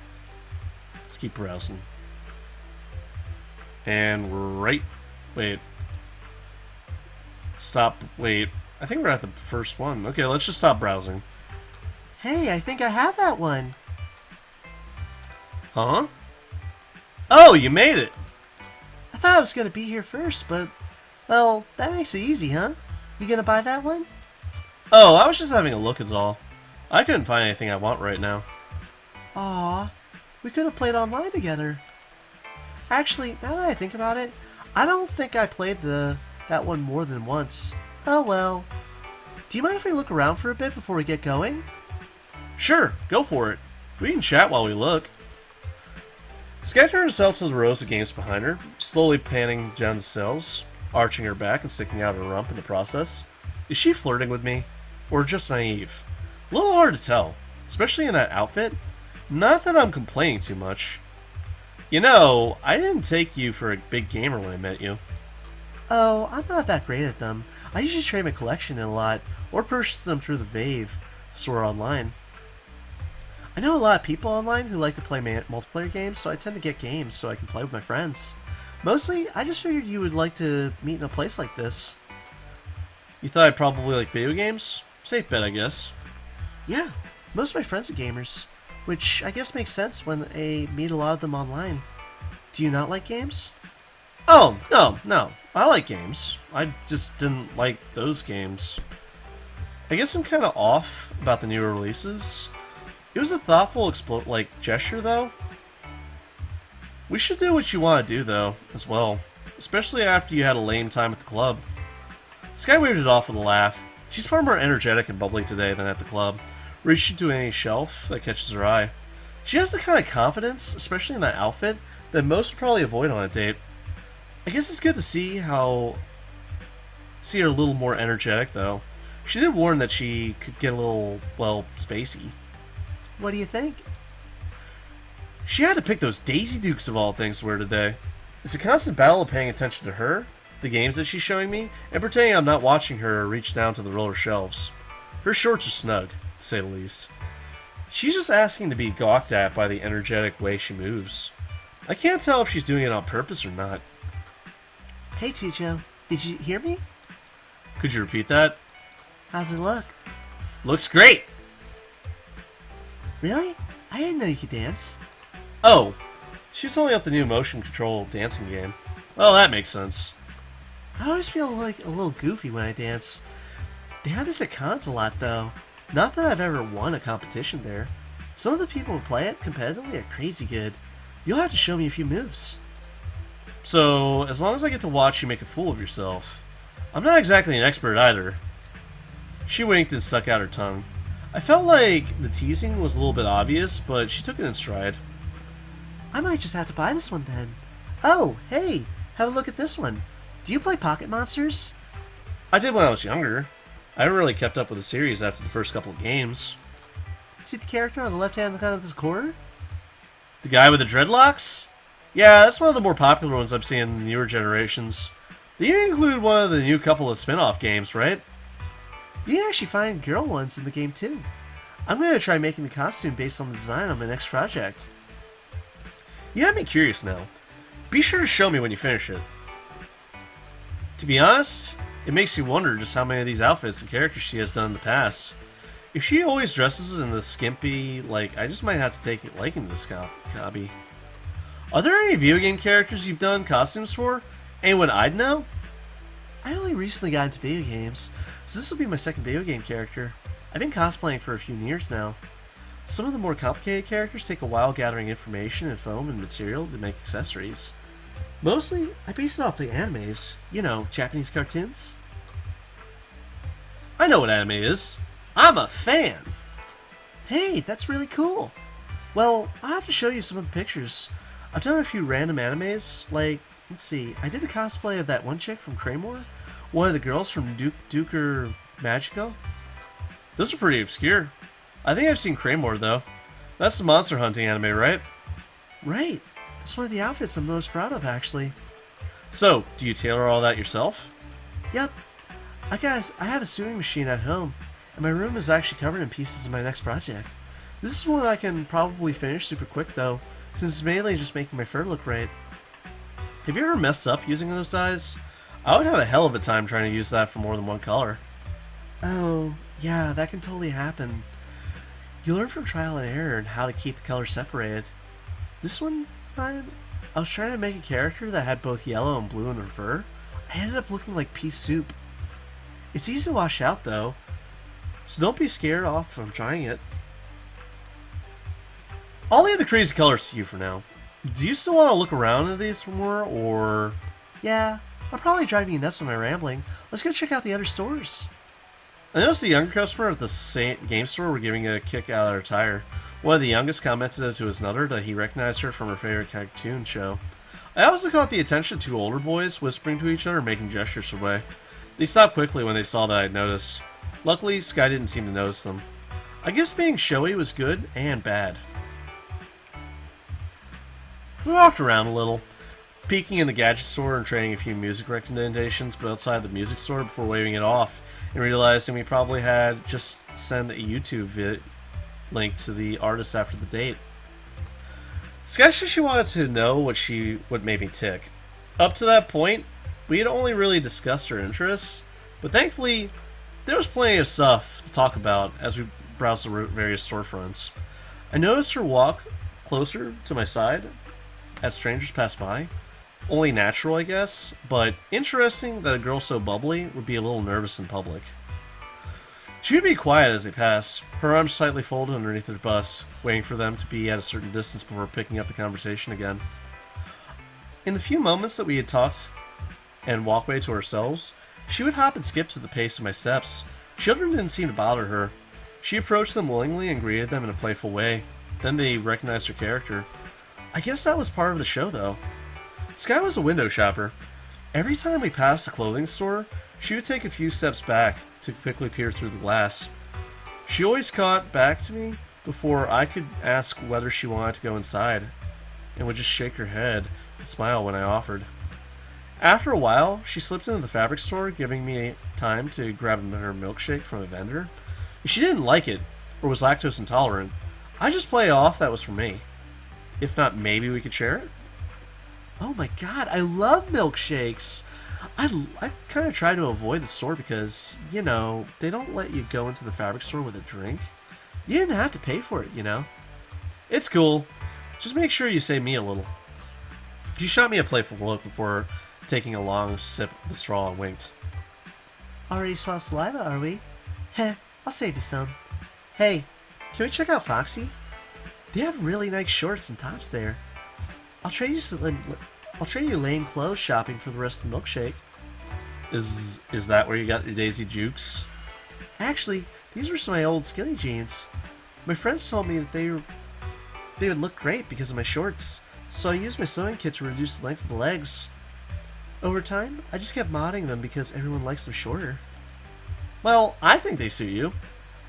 Let's keep browsing. And wait. Stop, wait. I think we're at the first one. Okay, let's just stop browsing. Hey, I think I have that one. Huh? Oh, you made it! I thought I was gonna be here first, but, well, that makes it easy, huh? You gonna buy that one? Oh, I was just having a look is all. I couldn't find anything I want right now. Aw, we could have played online together. Actually, now that I think about it, I don't think I played that one more than once. Oh well. Do you mind if we look around for a bit before we get going? Sure, go for it. We can chat while we look. Sky turned herself to the rows of games behind her, slowly panning down the cells, arching her back and sticking out her rump in the process. Is she flirting with me? Or just naive? A little hard to tell, especially in that outfit. Not that I'm complaining too much. You know, I didn't take you for a big gamer when I met you. Oh, I'm not that great at them. I usually trade my collection in a lot, or purchase them through the Vave store online. I know a lot of people online who like to play multiplayer games, so I tend to get games so I can play with my friends. Mostly, I just figured you would like to meet in a place like this. You thought I'd probably like video games? Safe bet, I guess. Yeah, most of my friends are gamers. which I guess makes sense when I meet a lot of them online. Do you not like games? Oh, no. I like games. I just didn't like those games. I guess I'm kind of off about the newer releases. It was a thoughtful gesture, though. We should do what you want to do, though, as well. Especially after you had a lame time at the club. Sky waved it off with a laugh. She's far more energetic and bubbly today than at the club, reaching to any shelf that catches her eye. She has the kind of confidence, especially in that outfit, that most would probably avoid on a date. I guess it's good to see her a little more energetic, though. She did warn that she could get a little, spacey. What do you think? She had to pick those Daisy Dukes of all things to wear today. It's a constant battle of paying attention to her, the games that she's showing me, and pretending I'm not watching her reach down to the roller shelves. Her shorts are snug, to say the least. She's just asking to be gawked at by the energetic way she moves. I can't tell if she's doing it on purpose or not. Hey, Tujo. Did you hear me? Could you repeat that? How's it look? Looks great! Really? I didn't know you could dance. Oh, she's holding up the new motion control dancing game. Well, that makes sense. I always feel like a little goofy when I dance. They have this at cons a lot, though. Not that I've ever won a competition there. Some of the people who play it competitively are crazy good. You'll have to show me a few moves. So, as long as I get to watch you make a fool of yourself. I'm not exactly an expert either. She winked and stuck out her tongue. I felt like the teasing was a little bit obvious, but she took it in stride. I might just have to buy this one then. Oh, hey, have a look at this one. Do you play Pocket Monsters? I did when I was younger. I haven't really kept up with the series after the first couple of games. See the character on the left-hand side of this corner? The guy with the dreadlocks? Yeah, that's one of the more popular ones I've seen in the newer generations. They even include one of the new couple of spin-off games, right? You can actually find girl ones in the game too. I'm going to try making the costume based on the design on my next project. You have me curious now. Be sure to show me when you finish it. To be honest, it makes you wonder just how many of these outfits and characters she has done in the past. If she always dresses in this skimpy, I just might have to take a liking to this Coby. Are there any video game characters you've done costumes for? Anyone I'd know? I only recently got into video games, so this will be my second video game character. I've been cosplaying for a few years now. Some of the more complicated characters take a while gathering information and foam and material to make accessories. Mostly, I base it off the animes. You know, Japanese cartoons. I know what anime is. I'm a fan. Hey, that's really cool. Well, I'll have to show you some of the pictures. I've done a few random animes, let's see, I did a cosplay of that one chick from Kraymore, one of the girls from Duker Magico. Those are pretty obscure. I think I've seen Kraymore, though. That's the monster hunting anime, right? Right. That's one of the outfits I'm most proud of, actually. So, do you tailor all that yourself? Yep. I have a sewing machine at home, and my room is actually covered in pieces of my next project. This is one I can probably finish super quick, though, since it's mainly just making my fur look right. Have you ever messed up using those dyes? I would have a hell of a time trying to use that for more than one color. Oh, yeah, that can totally happen. You learn from trial and error and how to keep the colors separated. This one, I was trying to make a character that had both yellow and blue in her fur. I ended up looking like pea soup. It's easy to wash out, though, so don't be scared off from trying it. I'll leave the crazy colors to you for now. Do you still want to look around at these more, or...? Yeah, I'm probably driving you nuts with my rambling. Let's go check out the other stores. I noticed the younger customer at the same game store were giving a kick out of her tire. One of the youngest commented to his nutter that he recognized her from her favorite cartoon show. I also caught the attention of two older boys whispering to each other, making gestures away. They stopped quickly when they saw that I'd noticed. Luckily, Sky didn't seem to notice them. I guess being showy was good and bad. We walked around a little, peeking in the gadget store and trading a few music recommendations but outside the music store before waving it off, and realizing we probably had just sent a YouTube link to the artist after the date. Sky said she wanted to know what made me tick. Up to that point, we had only really discussed her interests, but thankfully, there was plenty of stuff to talk about as we browsed the various storefronts. I noticed her walk closer to my side as strangers pass by. Only natural, I guess, but interesting that a girl so bubbly would be a little nervous in public. She would be quiet as they pass, her arms slightly folded underneath her bust, waiting for them to be at a certain distance before picking up the conversation again. In the few moments that we had talked and walkway to ourselves, she would hop and skip to the pace of my steps. Children didn't seem to bother her. She approached them willingly and greeted them in a playful way. Then they recognized her character. I guess that was part of the show, though. Sky was a window shopper. Every time we passed a clothing store, she would take a few steps back to quickly peer through the glass. She always caught back to me before I could ask whether she wanted to go inside, and would just shake her head and smile when I offered. After a while, she slipped into the fabric store, giving me time to grab her milkshake from a vendor. If she didn't like it, or was lactose intolerant, I just play off that was for me. If not, maybe we could share it? Oh my god, I love milkshakes! I kind of try to avoid the store because, you know, they don't let you go into the fabric store with a drink. You didn't have to pay for it, you know? It's cool. Just make sure you save me a little. She shot me a playful look before taking a long sip of the straw and winked. Already saw saliva, are we? Heh, I'll save you some. Hey, can we check out Foxy? They have really nice shorts and tops there. I'll trade you lame clothes shopping for the rest of the milkshake. Is that where you got your Daisy Jukes? Actually, these were some of my old skinny jeans. My friends told me that they would look great because of my shorts, so I used my sewing kit to reduce the length of the legs. Over time, I just kept modding them because everyone likes them shorter. Well, I think they suit you.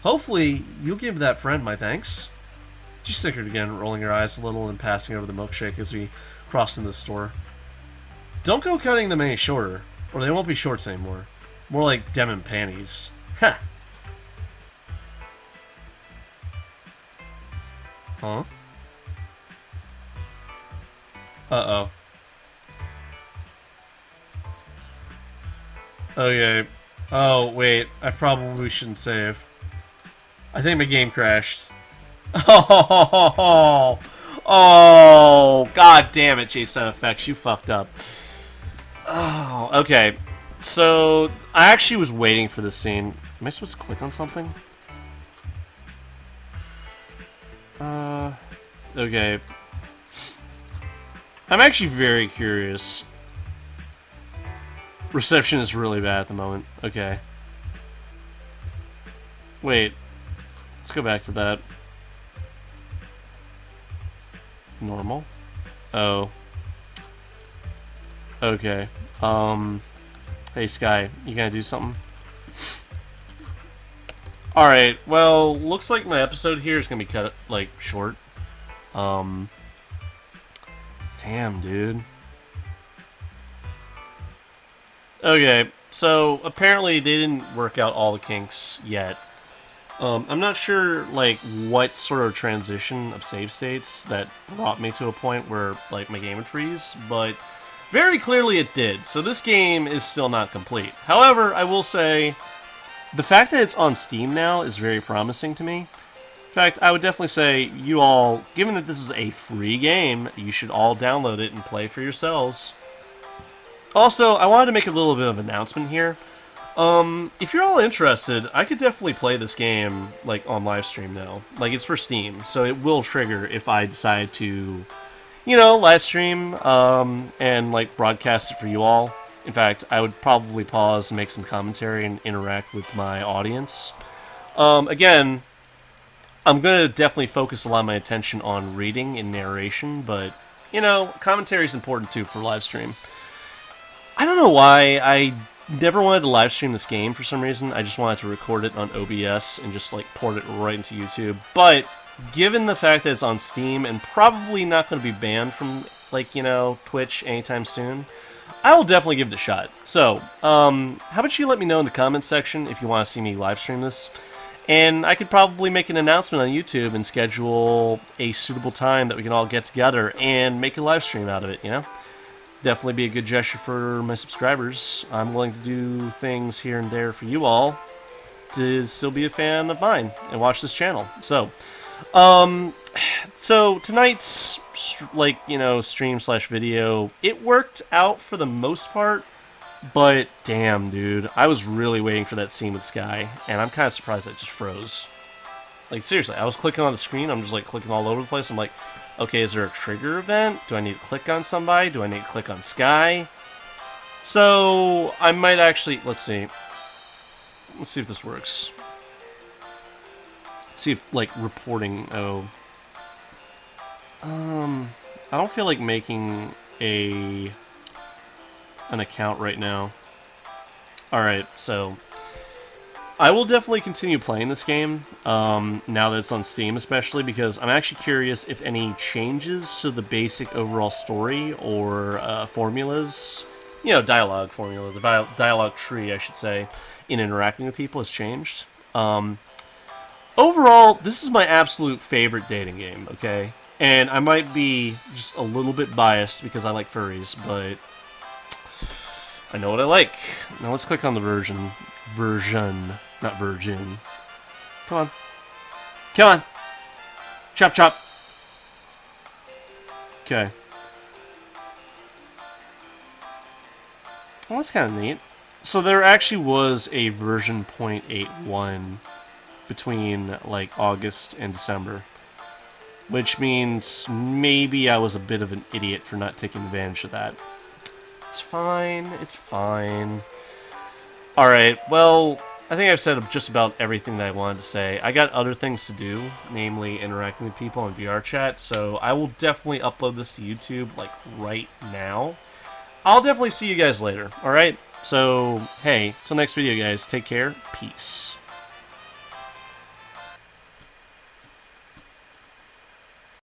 Hopefully, you'll give that friend my thanks. She snickered again, rolling her eyes a little and passing over the milkshake as we crossed into the store. Don't go cutting them any shorter, or they won't be shorts anymore. More like denim panties. Ha! Huh? Uh-oh. Okay. Oh, wait. I probably shouldn't save. I think my game crashed. Oh, god damn it, Jason Effects, you fucked up. Oh, okay. So, I actually was waiting for this scene. Am I supposed to click on something? Okay. I'm actually very curious. Reception is really bad at the moment. Okay. Wait. Let's go back to that. Normal? Oh. Okay. Hey Sky, you gonna do something? Alright, well, looks like my episode here is gonna be cut, like, short. Damn, dude. Okay, so apparently they didn't work out all the kinks yet. I'm not sure, like, what sort of transition of save states that brought me to a point where, like, my game would freeze, but very clearly it did. So this game is still not complete. However, I will say, the fact that it's on Steam now is very promising to me. In fact, I would definitely say you all, given that this is a free game, you should all download it and play for yourselves. Also, I wanted to make a little bit of an announcement here. If you're all interested, I could definitely play this game, like, on live stream now. Like, it's for Steam, so it will trigger if I decide to, you know, live stream, and, like, broadcast it for you all. In fact, I would probably pause and make some commentary and interact with my audience. Again, I'm gonna definitely focus a lot of my attention on reading and narration, but, you know, commentary is important too for live stream. I don't know why I never wanted to live stream this game for some reason. I just wanted to record it on OBS and just, like, port it right into YouTube. But given the fact that it's on Steam and probably not going to be banned from, like, you know, Twitch anytime soon, I will definitely give it a shot. So, how about you let me know in the comments section if you want to see me live stream this? And I could probably make an announcement on YouTube and schedule a suitable time that we can all get together and make a live stream out of it, you know? Definitely be a good gesture for my subscribers. I'm willing to do things here and there for you all to still be a fan of mine and watch this channel. So, So tonight's stream slash video, it worked out for the most part, but damn, dude, I was really waiting for that scene with Sky, and I'm kind of surprised it just froze. Like seriously, I was clicking on the screen, I'm just like clicking all over the place. I'm like, okay, is there a trigger event? Do I need to click on somebody? Do I need to click on Sky? So I might actually, let's see if this works. See if like reporting. I don't feel like making an account right now. Alright, so I will definitely continue playing this game now that it's on Steam, especially because I'm actually curious if any changes to the basic overall story or formulas, dialogue formula, the dialogue tree, I should say, in interacting with people has changed. Overall, this is my absolute favorite dating game, okay? And I might be just a little bit biased because I like furries, but I know what I like. Now let's click on the version, not virgin. Come on. Come on. Chop, chop. Okay. Well, that's kind of neat. So there actually was a version 0.81 between, like, August and December. Which means maybe I was a bit of an idiot for not taking advantage of that. It's fine. It's fine. Alright, well, I think I've said just about everything that I wanted to say. I got other things to do, namely interacting with people in VR chat, so I will definitely upload this to YouTube, like, right now. I'll definitely see you guys later, alright? So, hey, till next video, guys, take care, peace.